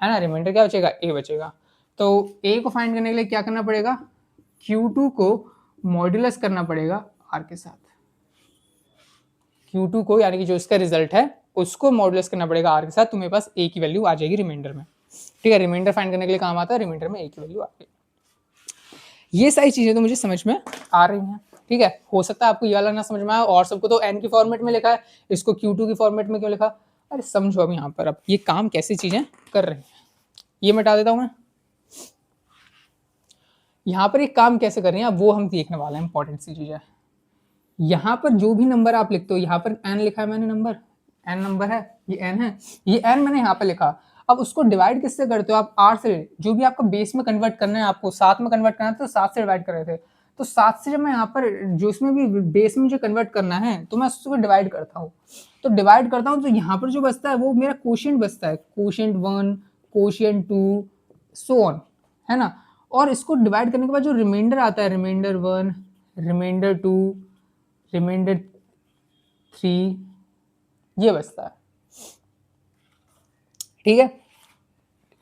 है ना, रिमाइंडर क्या बचेगा, ए बचेगा। तो ए को फाइंड करने के लिए क्या करना पड़ेगा, Q2 को मॉड्यूलस करना पड़ेगा आर के साथ, Q2 को यानी कि जो इसका रिजल्ट है उसको मॉड्यूलस करना पड़ेगा आर के साथ, तो मेरे पास ए की वैल्यू आ जाएगी रिमाइंडर में। ठीक है, रिमाइंडर फाइंड करने के लिए काम आता है, रिमाइंडर में ए की वैल्यू आ गई। ये सारी चीजें तो मुझे समझ में आ रही हैं। ठीक है, हो सकता है आपको ये वाला ना समझ में आए, और सबको तो एन की फॉर्मेट में लिखा है, इसको Q2 की फॉर्मेट में क्यों लिखा, अरे समझो अब यहाँ पर अब ये काम कैसी चीजें कर रही हैं, ये मिटा देता हूँ मैं। यहाँ पर एक काम कैसे कर रही हैं वो हम देखने वाले हैं, इंपॉर्टेंट सी चीज है। यहाँ पर जो भी नंबर आप लिखते हो, यहाँ पर एन लिखा है मैंने, नंबर एन नंबर है, ये एन है, ये एन मैंने यहाँ पर लिखा। अब उसको डिवाइड किससे करते हो आप, आर से, जो भी आपका बेस में कन्वर्ट करना है, आपको 7 में कन्वर्ट करना है तो 7 से डिवाइड कर रहे थे, तो 7 से जब मैं यहाँ पर जो इसमें भी बेस में मुझे कन्वर्ट करना है तो मैं उसको डिवाइड करता हूँ, तो डिवाइड करता हूँ तो यहाँ पर जो बचता है वो मेरा क्वोशिएंट बचता है, क्वोशिएंट 1, क्वोशिएंट 2, सो ऑन, है ना। और इसको डिवाइड करने के बाद जो रिमाइंडर आता है, रिमाइंडर 1, रिमाइंडर 2, रिमाइंडर 3, ये बचता है। ठीक है,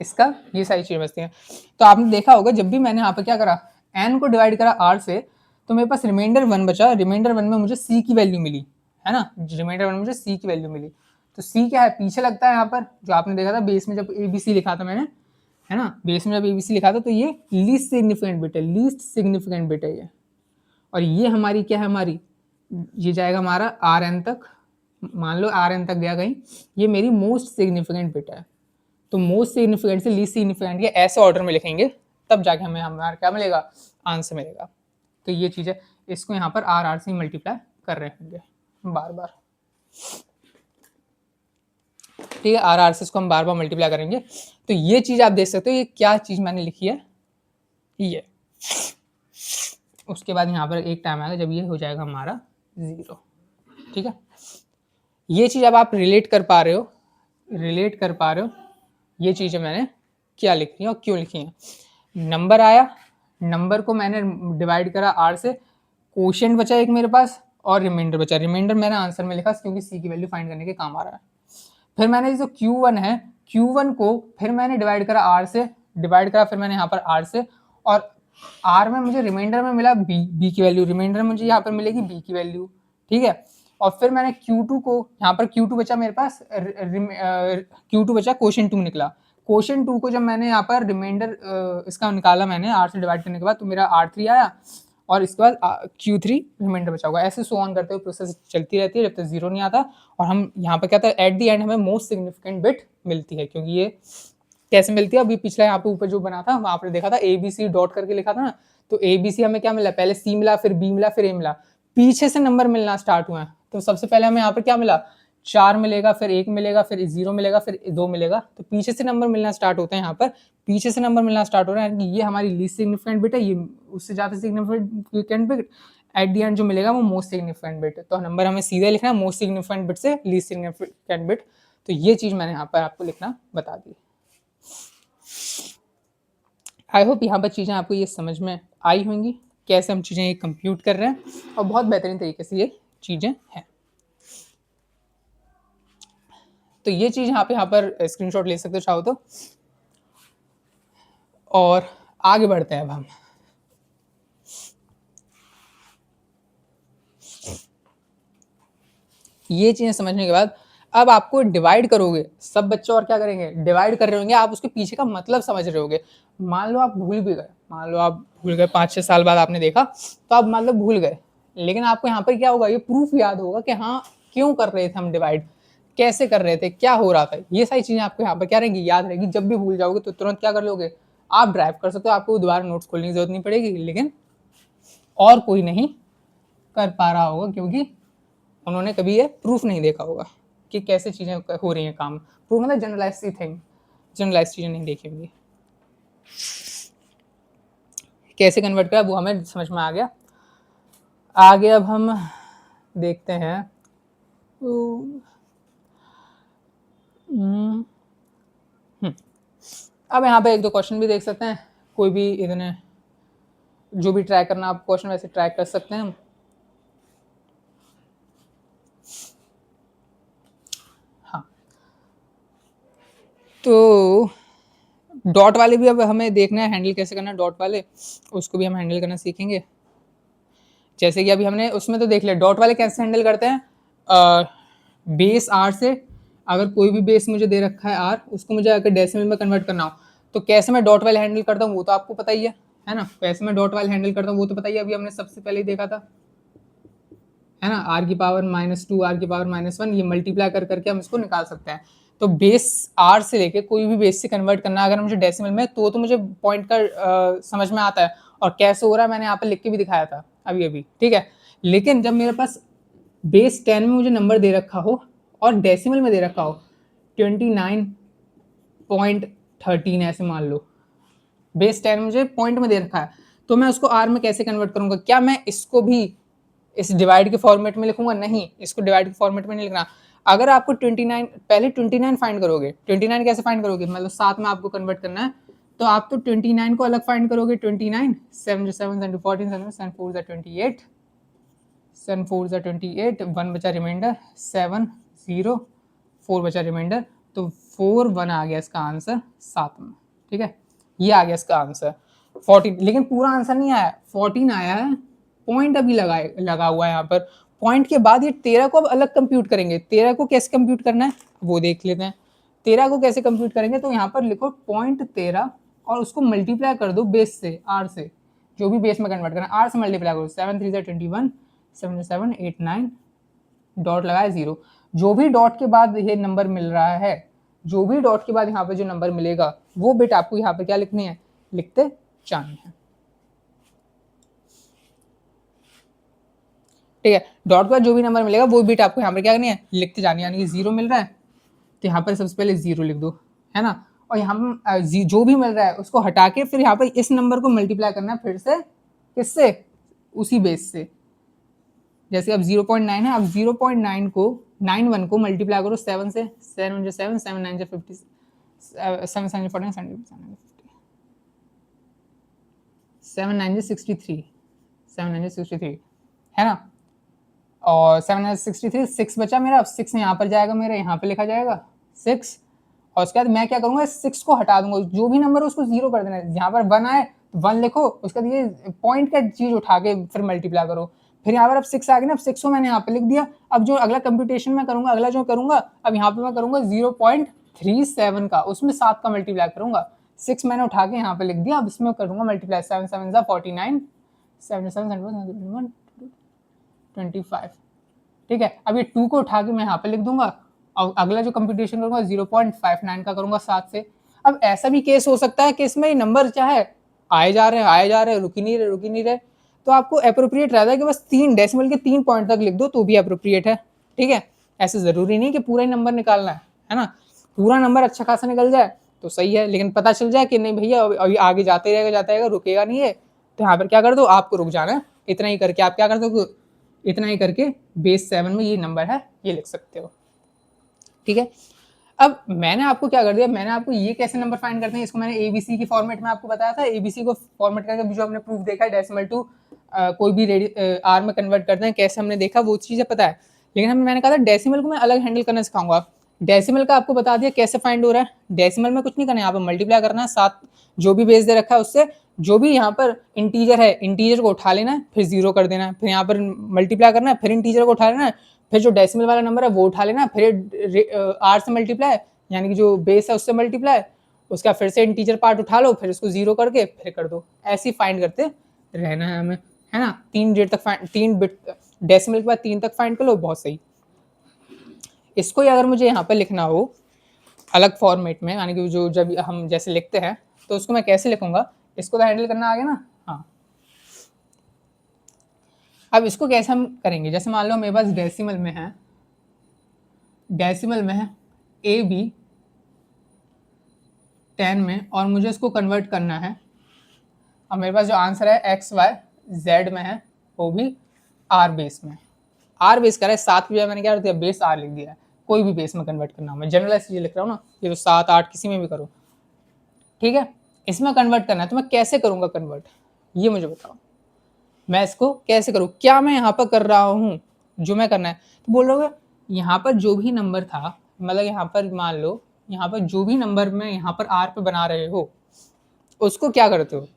इसका ये सारी चीजें बचती हैं। तो आपने देखा होगा जब भी मैंने यहाँ पर क्या करा, एन को डिवाइड करा आर से, तो मेरे पास रिमाइंडर 1 बचा, रिमाइंडर 1 में मुझे सी की वैल्यू मिली, है ना, रिमाइंडर 1 में मुझे सी की वैल्यू मिली। तो सी क्या है, पीछे लगता है यहाँ पर, जो आपने देखा था बेस में जब ABC लिखा था मैंने, है ना, बेस में जब ABC लिखा था तो ये लीस्ट सिग्निफिकेंट बिट है, लीस्ट सिग्निफिकेंट बिट है ये, और ये हमारी क्या है, हमारी ये जाएगा हमारा Rn तक, मान लो Rn तक गया कहीं, ये मेरी मोस्ट सिग्निफिकेंट बिट है। तो मोस्ट सिग्निफिकेंट से लीस्ट सिग्निफिकेंट के ऐसे ऑर्डर में लिखेंगे तब जाके हमें हमारा क्या मिलेगा, आंसर मिलेगा। तो ये चीज है, इसको यहाँ पर आर से मल्टीप्लाई कर रहे होंगे बार बार। ठीक है, आर से इसको हम बार बार मल्टीप्लाई करेंगे। तो ये चीज आप देख सकते हो, ये क्या चीज मैंने लिखी है, ये। उसके बाद यहाँ पर एक टाइम आएगा जब ये हो जाएगा हमारा 0। ठीक है, ये चीज अब आप रिलेट कर पा रहे हो, ये चीजें मैंने क्या लिखी है और क्यों लिखी है। नंबर आया, नंबर को मैंने डिवाइड करा आर से, क्वोशिएंट बचा एक मेरे पास और रिमाइंडर बचा, रिमाइंडर मैंने आंसर में लिखा क्योंकि सी की वैल्यू फाइंड करने के काम आ रहा है। फिर मैंने जो Q1 है, Q1 को फिर मैंने डिवाइड करा आर से, फिर मैंने यहाँ पर आर से, और आर में मुझे रिमाइंडर में मिला बी की वैल्यू, रिमाइंडर में मुझे यहाँ पर मिलेगी बी की वैल्यू, ठीक है। और फिर मैंने Q2 को, यहाँ पर Q2 बचा मेरे पास, Q2 बचा, क्वोशिएंट 2 निकला। क्वोशिएंट 2 को जब मैंने यहाँ पर रिमाइंडर इसका निकाला मैंने R से डिवाइड करने के बाद, तो मेरा R3 आया, और इसके बाद Q3 रिमाइंडर बचा होगा। ऐसे सो ऑन करते हुए प्रोसेस चलती रहती है जब तक 0 नहीं आता। और हम यहाँ पर क्या था, एट द एंड हमें मोस्ट सिग्निफिकेंट बिट मिलती है, क्योंकि ये कैसे मिलती है, अभी पिछला यहाँ पे ऊपर जो बना था वहां पर देखा था ABC डॉट करके लिखा था ना, तो ABC हमें क्या मिला, पहले C मिला, फिर B मिला, फिर A मिला, पीछे से नंबर मिलना स्टार्ट हुआ है। तो सबसे पहले हमें यहाँ पर क्या मिला, 4 मिलेगा, फिर 1 मिलेगा, फिर 0 मिलेगा, फिर 2 मिलेगा। तो पीछे से नंबर मिलना स्टार्ट होते हैं, यहाँ पर पीछे से नंबर मिलना स्टार्ट हो रहा है, ये हमारी लीस्ट सिग्निफिकेंट बिट है, ये उससे ज्यादा significant bit, eight the and जो मिलेगा वो मोस्ट सिग्निफिकेंट बिट। तो नंबर हमें सीधे लिखना है, मोस्ट सिग्निफिकेंट बिट से लीस्ट सिग्निफिकेंट बिट। तो ये चीज मैंने यहाँ पर आपको लिखना बता दी। आई होप यहाँ पर चीज़ें आपको ये समझ में आई होंगी, कैसे हम चीज़ें ये कंप्यूट कर रहे हैं, और बहुत बेहतरीन तरीके से ये चीज़ें हैं। तो ये चीज़ यहाँ पर स्क्रीनशॉट ले सकते हो चाहो तो। और आगे बढ़ते हैं अब हम। ये चीज़ें समझने के बाद अब आपको डिवाइड करोगे, सब बच्चे और क्या करेंगे, डिवाइड कर रहे होंगे, आप उसके पीछे का मतलब समझ रहे होगे। मान लो आप भूल भी गए, मान लो आप भूल गए, 5-6 साल बाद आपने देखा, तो आप मतलब भूल गए, लेकिन आपको यहाँ पर क्या होगा, ये प्रूफ याद होगा कि हाँ क्यों कर रहे थे हम डिवाइड, कैसे कर रहे थे, क्या हो रहा था। ये सारी चीज़ें आपको यहाँ पर क्या रहेंगी, याद रहेगी। जब भी भूल जाओगे तो तुरंत क्या कर लोगे, आप ड्राइव कर सकते हो, आपको दोबारा नोट्स खोलने की जरूरत नहीं पड़ेगी, लेकिन और कोई नहीं कर पा रहा होगा, क्योंकि उन्होंने कभी ये प्रूफ नहीं देखा होगा कि कैसे चीज़ें हो रही हैं काम। प्रूफ मतलब जनरलाइज सी थिंग, जनरलाइज चीज़ें नहीं देखी होंगी। कैसे कन्वर्ट करा वो हमें समझ में आ गया। आगे अब हम देखते हैं, अब यहाँ पे एक दो क्वेश्चन भी देख सकते हैं, कोई भी इतने जो भी ट्राई करना आप क्वेश्चन वैसे ट्राई कर सकते हैं हम। हाँ, तो डॉट वाले भी अब हमें देखना है हैंडल कैसे करना है, डॉट वाले उसको भी हम हैंडल करना सीखेंगे। जैसे कि अभी हमने उसमें तो देख लिया, डॉट वाले कैसे हैंडल करते हैं, बेस आर से अगर कोई भी बेस मुझे दे रखा है आर, उसको मुझे अगर डेसिमल में कन्वर्ट करना हो तो कैसे मैं डॉट वाले हैंडल करता हूँ वो तो आपको पता ही है ना। कैसे मैं डॉट वाले हैंडल करता हूँ वो तो पता ही है, अभी हमने सबसे पहले ही देखा था, है ना। आर की पावर -2 आर की पावर -1, ये मल्टीप्लाई कर करके हम इसको निकाल सकते हैं। तो बेस आर से लेके कोई भी बेस से कन्वर्ट करना अगर मुझे डेसिमल में, तो मुझे पॉइंट का समझ में आता है, और कैसे हो रहा है मैंने यहाँ पर लिख के भी दिखाया था अभी अभी, ठीक है। लेकिन जब मेरे पास बेस 10 में मुझे नंबर दे रखा हो और डेसिमल में दे रखा हो 29.13 ऐसे मान लो, बेस 10 मुझे पॉइंट में दे रखा है, तो मैं उसको आर में कैसे कन्वर्ट करूंगा। क्या मैं इसको भी इस डिवाइड के फॉर्मेट में लिखूंगा, नहीं, इसको डिवाइड के फॉर्मेट में नहीं लिखना। अगर आपको 29 पहले 29 फाइंड करोगे, 29 कैसे फाइंड करोगे, मतलब 7 में आपको कन्वर्ट करना है, तो आप तो 29 को अलग फाइंड करोगे, 29 7 7 7 14 7 4 28 7 4 28, 1 बचा रिमाइंडर 7 0 4 बचा रिमाइंडर, तो 4 1 आ गया इसका आंसर 7 में, ठीक है। ये आ गया इसका आंसर 14, लेकिन पूरा आंसर नहीं आया, 14 आया है, पॉइंट अभी लगा हुआ है यहाँ पर। पॉइंट के बाद ये 13 को अब अलग कंप्यूट करेंगे। 13 को कैसे कंप्यूट करना है वो देख लेते हैं। 13 को कैसे कंप्यूट करेंगे, तो यहाँ पर लिखो पॉइंट 13 और उसको मल्टीप्लाई कर दो बेस से, आर से, जो भी बेस में कन्वर्ट करना, आर से मल्टीप्लाई करो, 7 3 21 7 7 8 9, डॉट लगाया 0। जो भी डॉट के बाद ये नंबर मिल रहा है, जो भी डॉट के बाद यहाँ पे जो नंबर मिलेगा, वो बिट आपको यहाँ पे क्या लिखनी है, लिखते जानी है, ठीक है। डॉट के बाद जो भी नंबर मिलेगा वो बिट आपको यहाँ पर क्या करनी है, लिखते जानी है। यानी कि 0 मिल रहा है तो यहाँ पर सबसे पहले 0 लिख दो, है ना। और यहाँ पर जो भी मिल रहा है उसको हटा के फिर यहाँ पर इस नंबर को मल्टीप्लाई करना है फिर से, किससे, उसी बेस से। जैसे अब 0.9 है, अब 0.9 को 91 को मल्टीप्लाई करो 7 से, 7 7 7 9 50 7 7 40 7 9 63 7 9 63, है ना। और 7 9 63, 6 बचा मेरा, 6 यहाँ पर जाएगा, मेरा यहाँ पे लिखा जाएगा 6, और उसके बाद मैं क्या करूंगा, 6 को हटा दूंगा, जो भी नंबर है उसको 0 कर देना है। यहाँ पर 1 आए 1 लिखो, उसके बाद ये पॉइंट का चीज उठा के फिर मल्टीप्लाई करो। फिर यहाँ पर अब 6 आ गया ना, अब 6 को मैंने यहाँ पे लिख दिया। अब जो अगला कंप्यूटेशन में करूंगा, अगला जो करूंगा, अब यहाँ पे मैं करूंगा 0.37 का, उसमें 7 का मल्टीप्लाई करूंगा। 6 मैंने उठा के यहाँ पे लिख दिया, अब इसमें करूंगा मल्टीप्लाई। 7 7 जा 49, 7 7 25। ठीक है, अब ये 2 को उठा के मैं यहाँ पे लिख दूंगा। अब अगला जो कंप्यूटेशन करूंगा 0.59 का करूंगा 7 से। अब ऐसा भी केस हो सकता है कि इसमें नंबर चाहे आए जा रहे, रुक ही नहीं रहे, तो आपको अप्रोप्रिएट रहता है कि बस 3 डेसिमल के 3 पॉइंट तक लिख दो तो भी अप्रोप्रिएट है। ठीक है, ऐसे जरूरी नहीं कि पूरा ही नंबर निकालना है ना। पूरा नंबर अच्छा खासा निकल जाए तो सही है, लेकिन पता चल जाए कि नहीं भैया अभी आगे जाते रहेगा, रुकेगा नहीं है, तो यहाँ पर क्या कर दो, आपको रुक जाना है। इतना ही करके आप क्या कर दो, इतना ही करके बेस 7 में ये नंबर है ये लिख सकते हो। ठीक है, अब मैंने आपको क्या कर दिया, मैंने आपको ये कैसे नंबर फाइंड करते हैं, इसको मैंने एबीसी की फॉर्मेट में आपको बताया था। एबीसी को फॉर्मेट करके जो हमने प्रूफ देखा है डेसिमल टू कोई भी आर में कन्वर्ट करते हैं, कैसे हमने देखा वो चीज़ें पता है। लेकिन मैंने कहा था डेसिमल को मैं अलग हैंडल करना सिखाऊंगा। डेसिमल का आपको बता दिया कैसे फाइंड हो रहा है। डेसिमल में कुछ नहीं करना है, यहाँ पर मल्टीप्लाई करना है, 7 जो भी बेस दे रखा है उससे जो भी यहाँ पर इंटीजर है, इंटीजर को उठा लेना है, फिर 0 कर देना है, फिर यहाँ पर मल्टीप्लाई करना है, फिर इंटीजर को उठा लेना है, फिर जो डेसिमल वाला नंबर है वो उठा लेना, फिर आर से मल्टीप्लाई यानी कि जो बेस है उससे मल्टीप्लाई, उसका फिर से इंटीजर पार्ट उठा लो, फिर उसको 0 करके फिर कर दो। ऐसे ही फाइंड करते रहना है हमें, है ना। 3 बिट डेसिमल के बाद 3 तक फाइंड कर लो, बहुत सही। इसको ही अगर मुझे यहाँ पर लिखना हो अलग फॉर्मेट में, यानी कि जो जब हम जैसे लिखते हैं तो उसको मैं कैसे लिखूंगा, इसको तो हैंडल करना आ गया ना। हाँ, अब इसको कैसे हम करेंगे, जैसे मान लो मेरे पास डेसिमल में है ए बी 10 में, और मुझे इसको कन्वर्ट करना है। अब मेरे पास जो आंसर है एक्स वाई जेड में है, वो भी आर बेस में। आर बेस का है 7 की, मैंने क्या दिया, बेस आर लिख दिया है। कोई भी बेस में कन्वर्ट करना, मैं जनरल ऐसे लिख रहा हूँ ना, ये तो 7 8 किसी में भी करो। ठीक है, इसमें कन्वर्ट करना है, तो मैं कैसे करूँगा कन्वर्ट, ये मुझे बताओ। मैं इसको कैसे करूँ, क्या मैं यहाँ पर कर रहा हूँ, जो मैं करना है तो बोल रहा हूँ यहाँ पर जो भी नंबर था, मतलब यहाँ पर मान लो यहाँ पर जो भी नंबर में यहाँ पर आर पे बना रहे हो उसको क्या करते हो।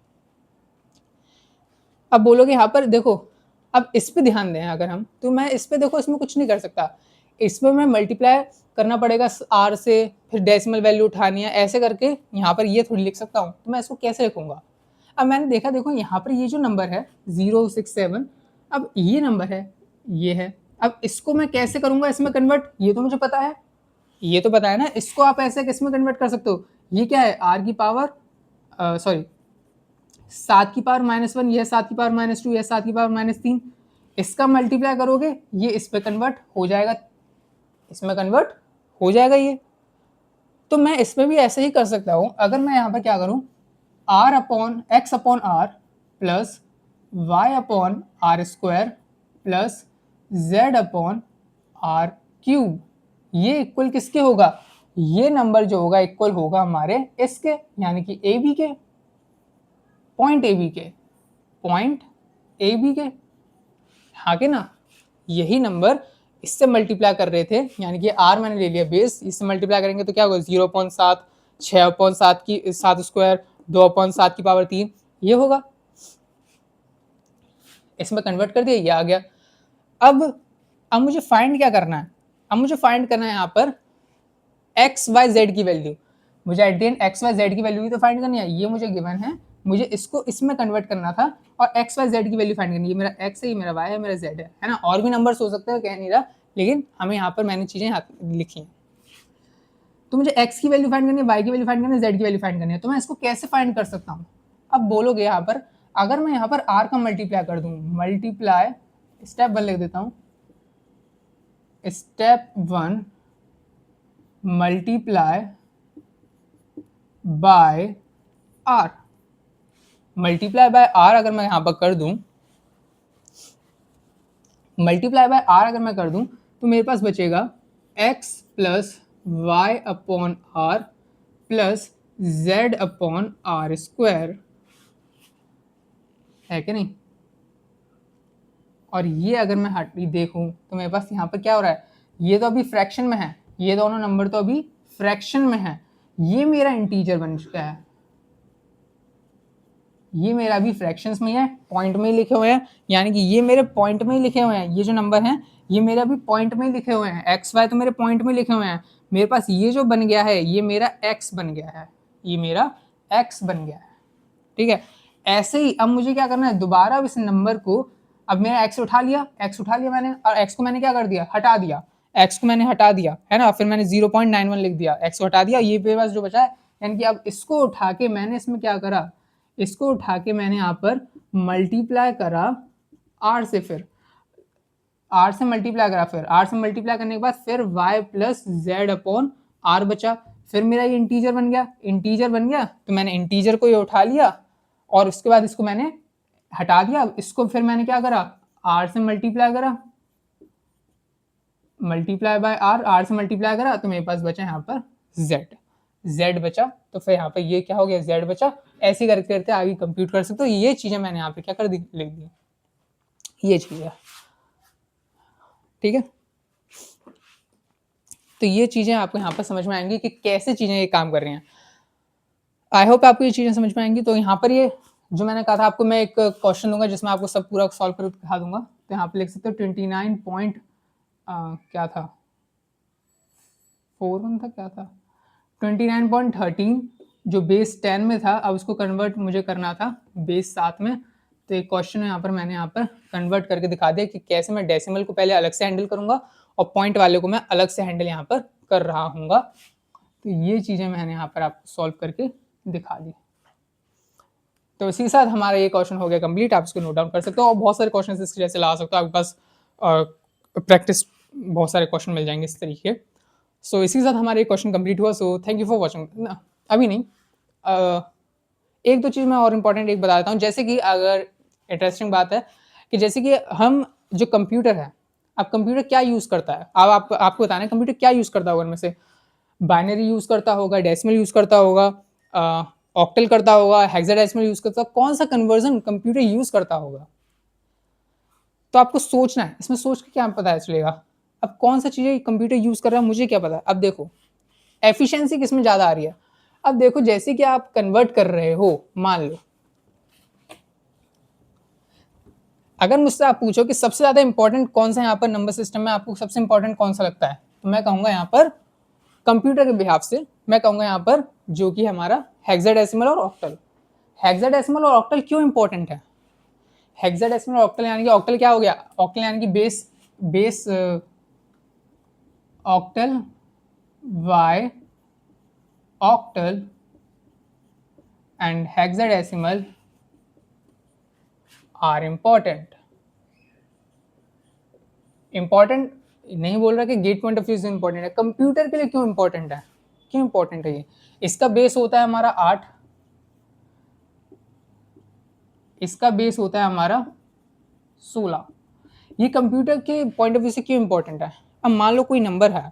अब बोलोगे यहाँ पर देखो, अब इस पे ध्यान दें अगर हम, तो मैं इस पे देखो, इसमें कुछ नहीं कर सकता, इसमें मैं मल्टीप्लाई करना पड़ेगा आर से, फिर डेसिमल वैल्यू उठानी है, ऐसे करके यहाँ पर ये थोड़ी लिख सकता हूँ। तो मैं इसको कैसे लिखूंगा, अब मैंने देखा, देखो यहाँ पर ये जो नंबर है 067, अब ये नंबर है, ये है, अब इसको मैं कैसे करूंगा इसमें कन्वर्ट, ये तो मुझे पता है, ये तो पता है ना। इसको आप ऐसे किसमें कन्वर्ट कर सकते हो, ये क्या है, आर की पावर सॉरी 7 की पावर -1, यह 7 की पावर -2, यह 7 की पावर -3, इसका मल्टीप्लाई करोगे ये इस पे कन्वर्ट हो जाएगा, इसमें कन्वर्ट हो जाएगा ये। तो मैं इसमें भी ऐसे ही कर सकता हूँ, अगर मैं यहाँ पर क्या करूँ, R upon X upon R plus Y upon R square plus Z upon R cube, ये इक्वल किसके होगा, ये नंबर जो होगा इक्वल होगा हमारे इसके, यानी कि ए बी के, पॉइंट ए बी के, हाँ के ना। यही नंबर इससे मल्टीप्लाई कर रहे थे, यानी कि आर मैंने ले लिया बेस, इससे मल्टीप्लाई करेंगे तो क्या होगा, 0.7, 6/7 की 7 स्क्वायर, 2/7 की पावर 3, ये होगा। इसमें कन्वर्ट कर दिया, ये आ गया। अब मुझे फाइंड क्या करना है, अब मुझे फाइंड करना है यहाँ पर एक्स वाई जेड की वैल्यू, मुझे at the end X Y Z की वैल्यू भी तो फाइंड करनी है, ये मुझे गिवन है, मुझे इसको इसमें कन्वर्ट करना था और एक्स वाई जेड की वैल्यू फाइंड करनी है। ये मेरा एक्स है, ये मेरा वाई है, मेरा जेड है ना। और भी नंबर्स हो सकते हैं, कह नहीं रहा, लेकिन हमें यहाँ पर मैंने चीज़ें लिखी हैं। तो मुझे एक्स की वैल्यू फाइंड करनी है, वाई की वैल्यू फाइंड करनी है, जेड की वैल्यू फाइंड करनी है। तो मैं इसको कैसे फाइंड कर सकता हूँ, अब बोलोगे यहाँ पर, अगर मैं यहाँ पर आर का मल्टीप्लाई कर दूँ, मल्टीप्लाई स्टेप 1 लिख देता हूँ, step 1 multiply by R, multiply by R अगर मैं यहाँ पर कर दूं, मल्टीप्लाई बाय आर अगर मैं कर दूं, तो मेरे पास बचेगा x plus Y upon R plus Z upon R square, है कि नहीं। और ये अगर मैं हट देखूं तो मेरे पास यहाँ पर क्या हो रहा है, ये तो अभी फ्रैक्शन में है, ये दोनों नंबर तो अभी फ्रैक्शन में है, ये मेरा इंटीजर बन चुका है, ये मेरा भी फ्रैक्शंस में है, पॉइंट में ही लिखे हुए हैं, यानी कि ये मेरे पॉइंट में ही लिखे हुए हैं। ये जो नंबर हैं ये मेरे अभी पॉइंट में ही लिखे हुए हैं, एक्स वाई तो मेरे पॉइंट में लिखे हुए हैं। मेरे पास ये जो बन गया है ये मेरा एक्स बन गया है, ये मेरा एक्स बन गया है। ठीक है, ऐसे ही अब मुझे क्या करना है, दोबारा इस नंबर को, अब मैंने एक्स उठा लिया, एक्स उठा लिया मैंने, और एक्स को मैंने क्या कर दिया, हटा दिया, एक्स को मैंने हटा दिया है ना, फिर मैंने 0.91 लिख दिया, एक्स को हटा दिया, ये मेरे पास जो बचा है, यानी कि अब इसको उठा के मैंने इसमें क्या करा, इसको उठा के मैंने यहाँ पर मल्टीप्लाई करा आर से, फिर आर से मल्टीप्लाई करा, फिर आर से मल्टीप्लाई करने के बाद फिर y plus Z upon R बचा, फिर मेरा ये इंटीजर बन गया, इंटीजर बन गया तो मैंने इंटीजर को ये उठा लिया और उसके बाद इसको मैंने हटा दिया, इसको फिर मैंने क्या करा, आर से मल्टीप्लाई करा, मल्टीप्लाई बाय आर, आर से मल्टीप्लाई करा तो मेरे पास बचा यहाँ पर जेड, जेड बचा, तो फिर यहाँ पर ये क्या हो गया, जेड बचा। ऐसे करते करते आगे कंप्यूट कर सकते हो। ये चीजें मैंने यहाँ पे क्या कर दी, लिख दी, ये चीज है। ठीक है, तो ये चीजें आपको यहाँ पर समझ में आएंगी कि कैसे चीजें ये काम कर रही हैं। आई होप आपको ये चीजें समझ में आएंगी। तो यहाँ पर ये जो मैंने कहा था आपको, मैं एक क्वेश्चन दूंगा जिसमें आपको सब पूरा सॉल्व कर दिखा दूंगा। तो यहाँ पे लिख सकते हो 29 पॉइंट क्या था, 41 था, क्या था, 29.13 जो बेस 10 में था, अब उसको कन्वर्ट मुझे करना था बेस 7 में। तो एक क्वेश्चन है यहाँ पर, मैंने यहाँ पर कन्वर्ट करके दिखा दिया कि कैसे मैं डेसिमल को पहले अलग से हैंडल करूंगा और पॉइंट वाले को मैं अलग से हैंडल यहाँ पर कर रहा हूँगा। तो ये चीज़ें मैंने यहाँ पर आपको सॉल्व करके दिखा दी। तो इसी के साथ हमारा ये क्वेश्चन हो गया कंप्लीट। आप इसको नोट डाउन कर सकते हो और बहुत सारे क्वेश्चन इसके जैसे ला सकते हो, आपके पास प्रैक्टिस बहुत सारे क्वेश्चन मिल जाएंगे इस तरीके। सो इसी के साथ हमारा ये क्वेश्चन कंप्लीट हुआ। सो थैंक यू फॉर वॉचिंग। अभी नहीं, एक दो चीज़ मैं और इम्पोर्टेंट एक बता देता हूँ। जैसे कि अगर इंटरेस्टिंग बात है कि जैसे कि हम जो कंप्यूटर है, अब कंप्यूटर क्या यूज़ करता है, अब आपको बताना है कंप्यूटर क्या यूज़ करता होगा, उनमें से बाइनरी यूज़ करता होगा, डेसिमल यूज़ करता होगा, ऑक्टल करता होगा, हेक्साडेसिमल यूज़ करता होगा, कौन सा कन्वर्जन कंप्यूटर यूज़ करता होगा। तो आपको सोचना है, इसमें सोच के क्या पता चलेगा अब कौन सा चीज़ें कंप्यूटर यूज़ कर रहा है, मुझे क्या पता। अब देखो एफिशिएंसी किसमें ज़्यादा आ रही है। अब देखो जैसे कि आप कन्वर्ट कर रहे हो, मान लो अगर मुझसे आप पूछो कि सबसे ज़्यादा इंपॉर्टेंट कौन सा यहाँ पर नंबर सिस्टम में आपको सबसे इंपॉर्टेंट कौन सा लगता है, तो मैं कहूँगा यहाँ पर कंप्यूटर के बिहाफ से मैं कहूँगा यहाँ पर जो कि हमारा हेक्साडेसिमल और ऑक्टल। हेक्साडेसिमल और ऑक्टल क्यों इंपॉर्टेंट है, हेक्साडेसिमल और ऑक्टल यानी कि ऑक्टल क्या हो गया, ऑक्टल यानी कि base octal why octal and hexadecimal are important. Important नहीं बोल रहा कि गेट पॉइंट ऑफ व्यू से इंपॉर्टेंट है, कंप्यूटर के लिए क्यों इंपॉर्टेंट है, क्यों इंपॉर्टेंट है ये। इसका बेस होता है हमारा 8, इसका बेस होता है हमारा 16। ये कंप्यूटर के पॉइंट ऑफ व्यू से क्यों इंपॉर्टेंट है। अब मान लो कोई नंबर है,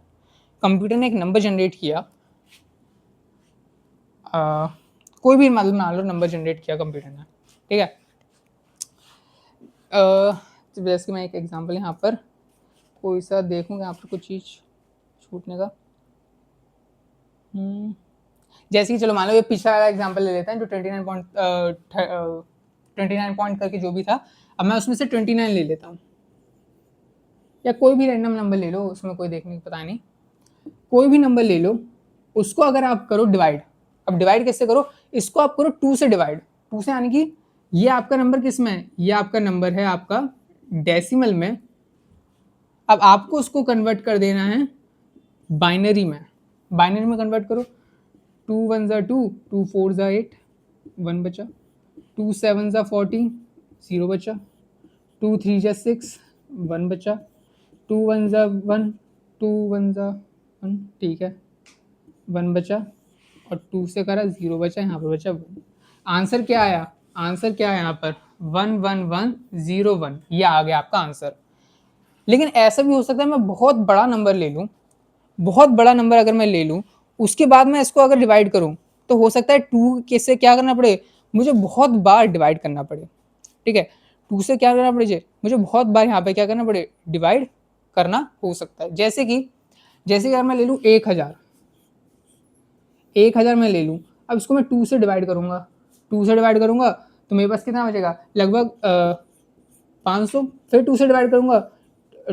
कंप्यूटर ने एक नंबर जनरेट किया, कोई भी मतलब मान लो नंबर जनरेट किया कंप्यूटर ने, ठीक है। तो जैसे मैं एक एग्जांपल यहाँ पर कोई सा देखूंगा यहाँ पर कुछ चीज़ छूटने का, जैसे कि चलो मान लो ये पिछला वाला एग्जांपल ले लेते हैं जो 29 पॉइंट करके जो भी था। अब मैं उसमें से 29 ले लेता हूँ, या कोई भी रैंडम नंबर ले लो, उसमें कोई देखने को पता नहीं, कोई भी नंबर ले लो, उसको अगर आप करो डिवाइड। अब डिवाइड कैसे करो, इसको आप करो 2 से डिवाइड, 2 से यानी कि ये आपका नंबर किस में है, ये आपका नंबर है आपका डेसिमल में। अब आपको उसको कन्वर्ट कर देना है बाइनरी में, बाइनरी में कन्वर्ट करो। 2 1 ज़ा 2, 2 4 ज़ा 8, 1 बचा, 2 7 ज़ा 14, 0 बचा, 2 3 ज़ा 6, 1 बचा, 2 1 ज़ा 1, 2 1 ज़ा 1, ठीक है, 1 बचा, और 2 से करा 0 बचा, यहाँ पर बचा 1। आंसर क्या आया, आंसर क्या है यहाँ पर 1 1 1 0 1, ये आ गया आपका आंसर। लेकिन ऐसा भी हो सकता है मैं बहुत बड़ा नंबर ले लूँ, बहुत बड़ा नंबर अगर मैं ले लूँ, उसके बाद मैं इसको अगर डिवाइड करूँ तो हो सकता है 2 के से क्या करना पड़े, मुझे बहुत बार डिवाइड करना पड़े, ठीक है। 2 से क्या करना पड़े मुझे बहुत बार यहाँ पे क्या करना पड़े, डिवाइड करना हो सकता है। जैसे कि अगर मैं ले लूँ 1000 मैं ले लूँ, अब इसको मैं 2 से डिवाइड करूँगा, 2 से डिवाइड करूँगा तो मेरे पास कितना बचेगा, लगभग 500, फिर 2 से डिवाइड करूंगा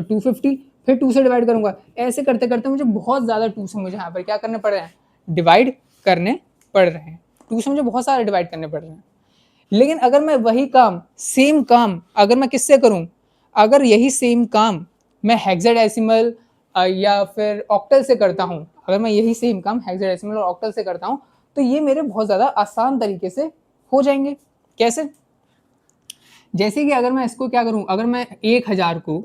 250, फिर 2 से डिवाइड करूंगा। ऐसे करते करते मुझे बहुत ज़्यादा 2 से मुझे यहाँ पर क्या करने पड़ रहे हैं, डिवाइड करने पड़ रहे हैं। 2 से मुझे बहुत सारे डिवाइड करने पड़ रहे हैं। लेकिन अगर मैं वही काम, सेम काम अगर मैं किससे करूं, अगर यही सेम काम मैं हेक्साडेसिमल या फिर ऑक्टल से करता हूं, अगर मैं यही सेम काम हेक्साडेसिमल और ऑक्टल से करता हूं, तो ये मेरे बहुत ज़्यादा आसान तरीके से हो जाएंगे। कैसे? जैसे कि अगर मैं इसको क्या करूं, अगर मैं 1000 को,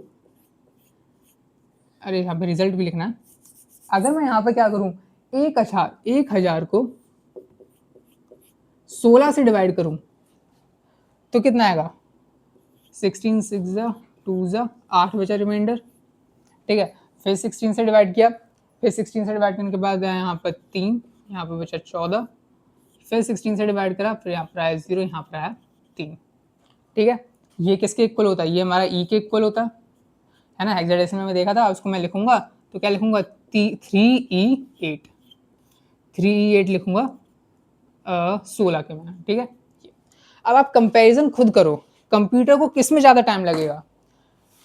अरे यहाँ पे रिजल्ट भी लिखना है, अगर मैं यहाँ पे क्या करूं, 1000 को 16 से डिवाइड करूं तो कितना आएगा, 16 6 जा 2 जा 8 बचा रिमाइंडर, ठीक है। फिर 16 से डिवाइड किया, फिर 16 से डिवाइड करने के बाद आया यहाँ पर 3, यहाँ पर बचा 14, फिर 16 से डिवाइड करा, फिर यहाँ पर आया 0, यहाँ पर आया 3, ठीक है। ये किसके इक्वल होता है, ये हमारा ई के इक्वल होता है ना। हेक्साडेसिमल में देखा था, उसको मैं लिखूंगा तो क्या लिखूंगा, 3E8, 3E8 लिखूंगा 16 के में, ठीक है। अब आप कंपैरिजन खुद करो, कंप्यूटर को किस में ज़्यादा टाइम लगेगा,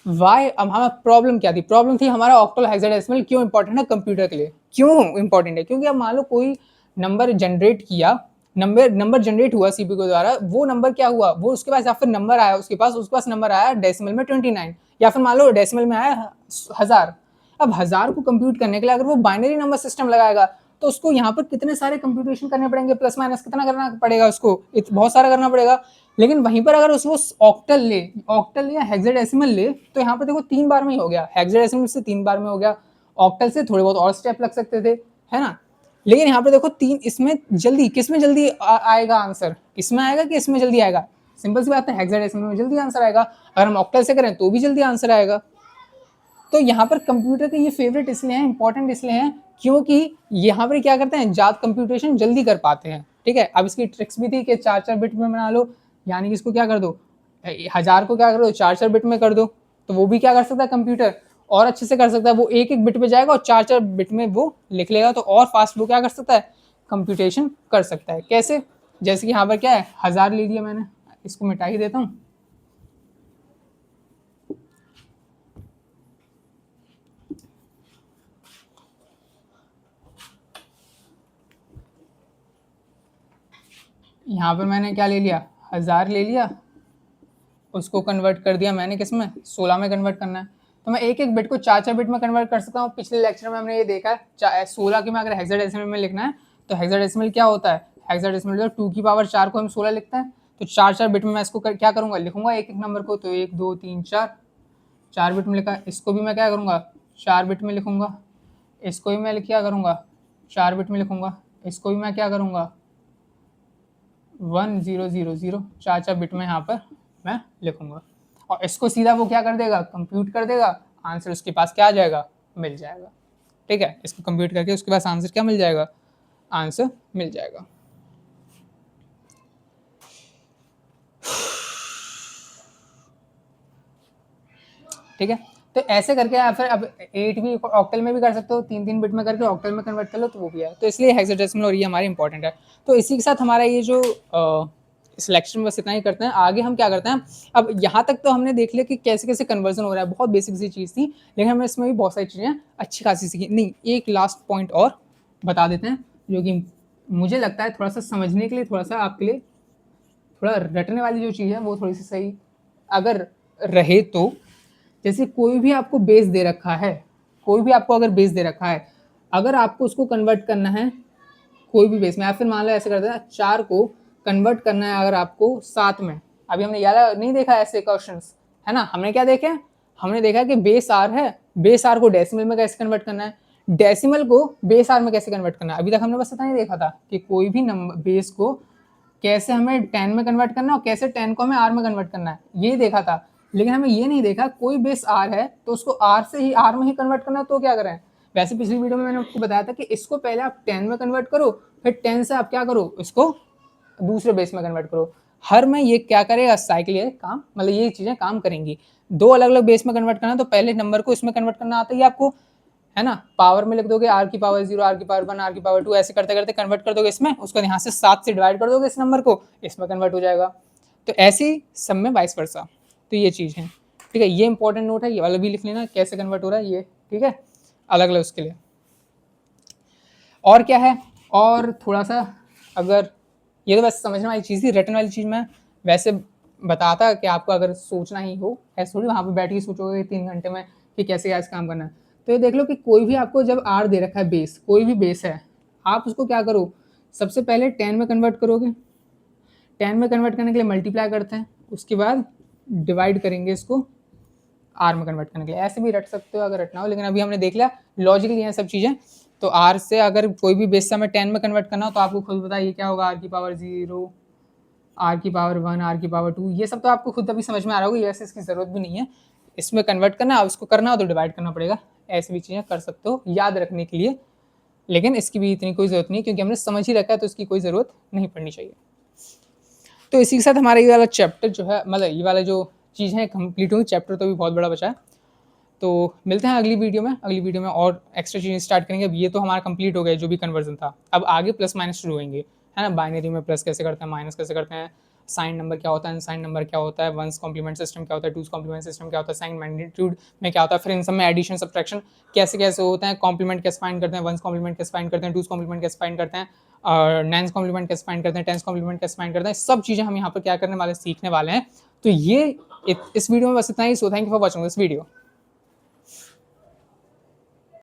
वाई। अब हमारा प्रॉब्लम क्या थी, प्रॉब्लम थी हमारा ऑक्टल हेक्साडेसिमल क्यों इंपॉर्टेंट है कंप्यूटर के लिए, क्यों इंपॉर्टेंट है, क्योंकि अब मान लो कोई नंबर जनरेट किया, नंबर जनरेट हुआ सीपीयू के द्वारा, वो नंबर क्या हुआ, वो उसके पास या फिर नंबर आया, उसके पास नंबर आया डेसिमल में 29, या फिर मान लो डेसिमल में आया 1000। अब 1000 को कंप्यूट करने के लिए अगर वो बाइनरी नंबर सिस्टम लगाएगा तो उसको यहाँ पर कितने सारे कंप्यूटेशन करने पड़ेंगे, प्लस माइनस कितना करना पड़ेगा उसको, बहुत सारा करना पड़ेगा। लेकिन वहीं पर अगर उसको ऑक्टल या हेक्साडेसिमल ले, तो यहाँ पर देखो 3 बार में ही हो गया, हेक्साडेसिमल से 3 बार में हो गया, ऑक्टल से थोड़े बहुत और स्टेप लग सकते थे, है ना। लेकिन यहाँ पे देखो 3, इसमें जल्दी, किसमें जल्दी आएगा आंसर, इसमें आएगा कि इसमें जल्दी आएगा, सिंपल सी बात है, हेक्साडेसिमल में जल्दी आंसर आएगा। अगर हम ऑक्टल से करें तो भी जल्दी आंसर आएगा। तो यहाँ पर कंप्यूटर के ये फेवरेट इसलिए हैं, इंपॉर्टेंट इसलिए हैं, क्योंकि यहाँ पर क्या करते हैं, ज़्यादा कंप्यूटेशन जल्दी कर पाते हैं, ठीक है। अब इसकी ट्रिक्स भी थी कि 4-4 बिट में बना लो, यानी कि इसको क्या कर दो, 1000 को क्या कर दो 4-4 बिट में कर दो, तो वो भी क्या कर सकता है कंप्यूटर, और अच्छे से कर सकता है। वो एक एक बिट पे जाएगा और 4-4 बिट में वो लिख लेगा, तो और फास्ट वो क्या कर सकता है, कंप्यूटेशन कर सकता है। कैसे? जैसे कि यहाँ पर क्या है, 1000 ले लिया मैंने, इसको मिटा ही देता हूँ, यहाँ पर मैंने क्या ले लिया, 1000 ले लिया, उसको कन्वर्ट कर दिया मैंने किस में, 16 में कन्वर्ट करना है। तो मैं एक एक बिट को 4-4 बिट में कन्वर्ट कर सकता हूँ। पिछले लेक्चर में हमने ये देखा है 16 के में अगर हेक्साडेसिमल में लिखना है तो हेक्साडेसिमल क्या होता है, हेक्साडेसिमल जो 2 की पावर 4 को हम 16 लिखते हैं, तो 4-4 बिट में मैं इसको क्या करूँगा, लिखूंगा एक एक नंबर को, तो 1 2 3 4 बिट में लिखा, इसको भी मैं क्या करूँगा 4 बिट में लिखूंगा, इसको भी मैं क्या करूँगा 4 बिट में लिखूंगा, इसको भी मैं क्या करूँगा 1 0 0 0, 4-4 बिट में यहाँ पर मैं लिखूंगा, और इसको सीधा वो क्या कर देगा, कंप्यूट कर देगा, आंसर उसके पास क्या आ जाएगा, मिल जाएगा, ठीक है। इसको कंप्यूट करके उसके पास आंसर क्या मिल जाएगा, आंसर मिल जाएगा। ठीक है, तो ऐसे करके या फिर अब 8 भी ऑक्टल में भी कर सकते हो, 3-3 बिट में करके ऑक्टल में कन्वर्ट कर लो तो वो भी है। तो इसलिए हेक्साडेसिमल और ये हमारे इंपॉर्टेंट है। तो इसी के साथ हमारा ये जो सिलेक्शन में बस इतना ही करते हैं। आगे हम क्या करते हैं, अब यहाँ तक तो हमने देख लिया कि कैसे कैसे कन्वर्जन हो रहा है, बहुत बेसिक सी चीज़ थी, लेकिन हमने इसमें भी बहुत सारी चीज़ें अच्छी खासी सीखी। नहीं, एक लास्ट पॉइंट और बता देते हैं जो कि मुझे लगता है थोड़ा सा समझने के लिए, थोड़ा सा आपके लिए थोड़ा रटने वाली जो चीज़ है वो थोड़ी सी सही अगर रहे तो, जैसे कोई भी आपको बेस दे रखा है, कोई भी आपको अगर बेस दे रखा है, अगर आपको उसको कन्वर्ट करना है कोई भी बेस में, या फिर मान लो ऐसे करते हैं 4 को कन्वर्ट करना है अगर आपको 7 में, अभी हमने यार नहीं देखा ऐसे क्वेश्चंस, है ना। हमने क्या देखे, हमने देखा कि बेस आर है, बेस आर को डेसिमल में कैसे कन्वर्ट करना है, डेसिमल को बेस आर में कैसे कन्वर्ट करना है। अभी तक हमने बस इतना ही देखा था कि कोई भी नंबर बेस को कैसे हमें 10 में कन्वर्ट करना है और कैसे 10 को हमें आर में कन्वर्ट करना है, ये देखा था। लेकिन हमें ये नहीं देखा कोई बेस आर है तो उसको आर से ही आर में ही कन्वर्ट करना है, तो क्या करें। वैसे पिछली वीडियो में मैंने आपको बताया था कि इसको पहले आप 10 में कन्वर्ट करो, फिर 10 से आप क्या करो, इसको दूसरे बेस में कन्वर्ट करो। हर में ये क्या करेगा, साइकिल ये काम, मतलब ये चीज़ें काम करेंगी। 2 अलग अलग बेस में कन्वर्ट करना, तो पहले नंबर को इसमें कन्वर्ट करना आता ही आपको, है ना। पावर में लिख दोगे आर की पावर 0, आर की पावर 1, आर की पावर 2, ऐसे करते करते कन्वर्ट कर दोगे इसमें, उसको यहाँ से 7 से डिवाइड कर दोगे इस नंबर को, इसमें कन्वर्ट हो जाएगा। तो ऐसे ही सब में वाइस वर्सा। तो ये चीज़ है, ठीक है। ये इंपॉर्टेंट नोट है, ये वाला भी लिख लेना कैसे कन्वर्ट हो रहा है ये, ठीक है, अलग अलग उसके लिए। और क्या है, और थोड़ा सा, अगर ये तो बस समझने वाली चीज़ थी, रिटर्न वाली चीज़ मैं वैसे बताता कि आपको अगर सोचना ही हो, ऐसे थोड़ी वहाँ पे बैठ के सोचोगे 3 घंटे में कि कैसे क्या काम करना है। तो ये देख लो कि कोई भी आपको जब आर दे रखा है बेस, कोई भी बेस है, आप उसको क्या करो, सबसे पहले 10 में कन्वर्ट करोगे। 10 में कन्वर्ट करने के लिए मल्टीप्लाई करते हैं, उसके बाद डिवाइड करेंगे इसको आर में कन्वर्ट करने के लिए। ऐसे भी रट सकते हो अगर रटना हो, लेकिन अभी हमने देख लिया लॉजिकली हैं सब चीज़ें। तो आर से अगर कोई भी बेस हमें 10 में कन्वर्ट करना हो तो आपको खुद बताइए क्या होगा, आर की पावर 0, आर की पावर 1, आर की पावर 2, ये सब तो आपको खुद अभी समझ में आ रहा होगा, वैसे इसकी ज़रूरत भी नहीं है। इसमें कन्वर्ट करना, उसको करना हो तो डिवाइड करना पड़ेगा। ऐसी भी चीज़ें कर सकते हो याद रखने के लिए, लेकिन इसकी भी इतनी कोई ज़रूरत नहीं, क्योंकि हमने समझ ही रखा है तो इसकी कोई ज़रूरत नहीं पड़नी चाहिए। तो इसी के साथ हमारा ये वाला चैप्टर जो है, मतलब ये वाला जो चीज़ है कंप्लीट होगी। चैप्टर तो भी बहुत बड़ा बचा है। तो मिलते हैं अगली वीडियो में। अगली वीडियो में और एक्स्ट्रा चीज़ें स्टार्ट करेंगे। अब ये तो हमारा कंप्लीट हो गया जो भी कन्वर्जन था, अब आगे प्लस माइनस शुरू होंगे, है ना। बाइनरी में प्लस कैसे करते हैं, माइनस कैसे करते हैं, साइन नंबर क्या होता है, साइन नंबर क्या होता है, वंस कॉम्प्लीमेंट सिस्टम क्या होता है, टूस कॉम्प्लीमेंट सिस्टम क्या होता है, साइन मैग्नीट्यूड में क्या होता है, फिर इन सब में एडिशन सब्ट्रैक्शन कैसे कैसे होता है, कॉम्प्लीमेंट कैसे फाइंड करते हैं, वंस कॉम्प्लीमेंट कैसे फाइंड करते हैं, टूस कॉम्प्लीमेंट कैसे फाइंड करते हैं, और नाइन्स कॉम्प्लीमेंट कैसे फाइंड करते हैं, टेंस कॉम्प्लीमेंट कैसे फाइंड करते हैं, सब चीज़ें हम यहाँ पर क्या करने वाले, सीखने वाले हैं। तो ये इस वीडियो में बस इतना ही। So thank you for watching this video.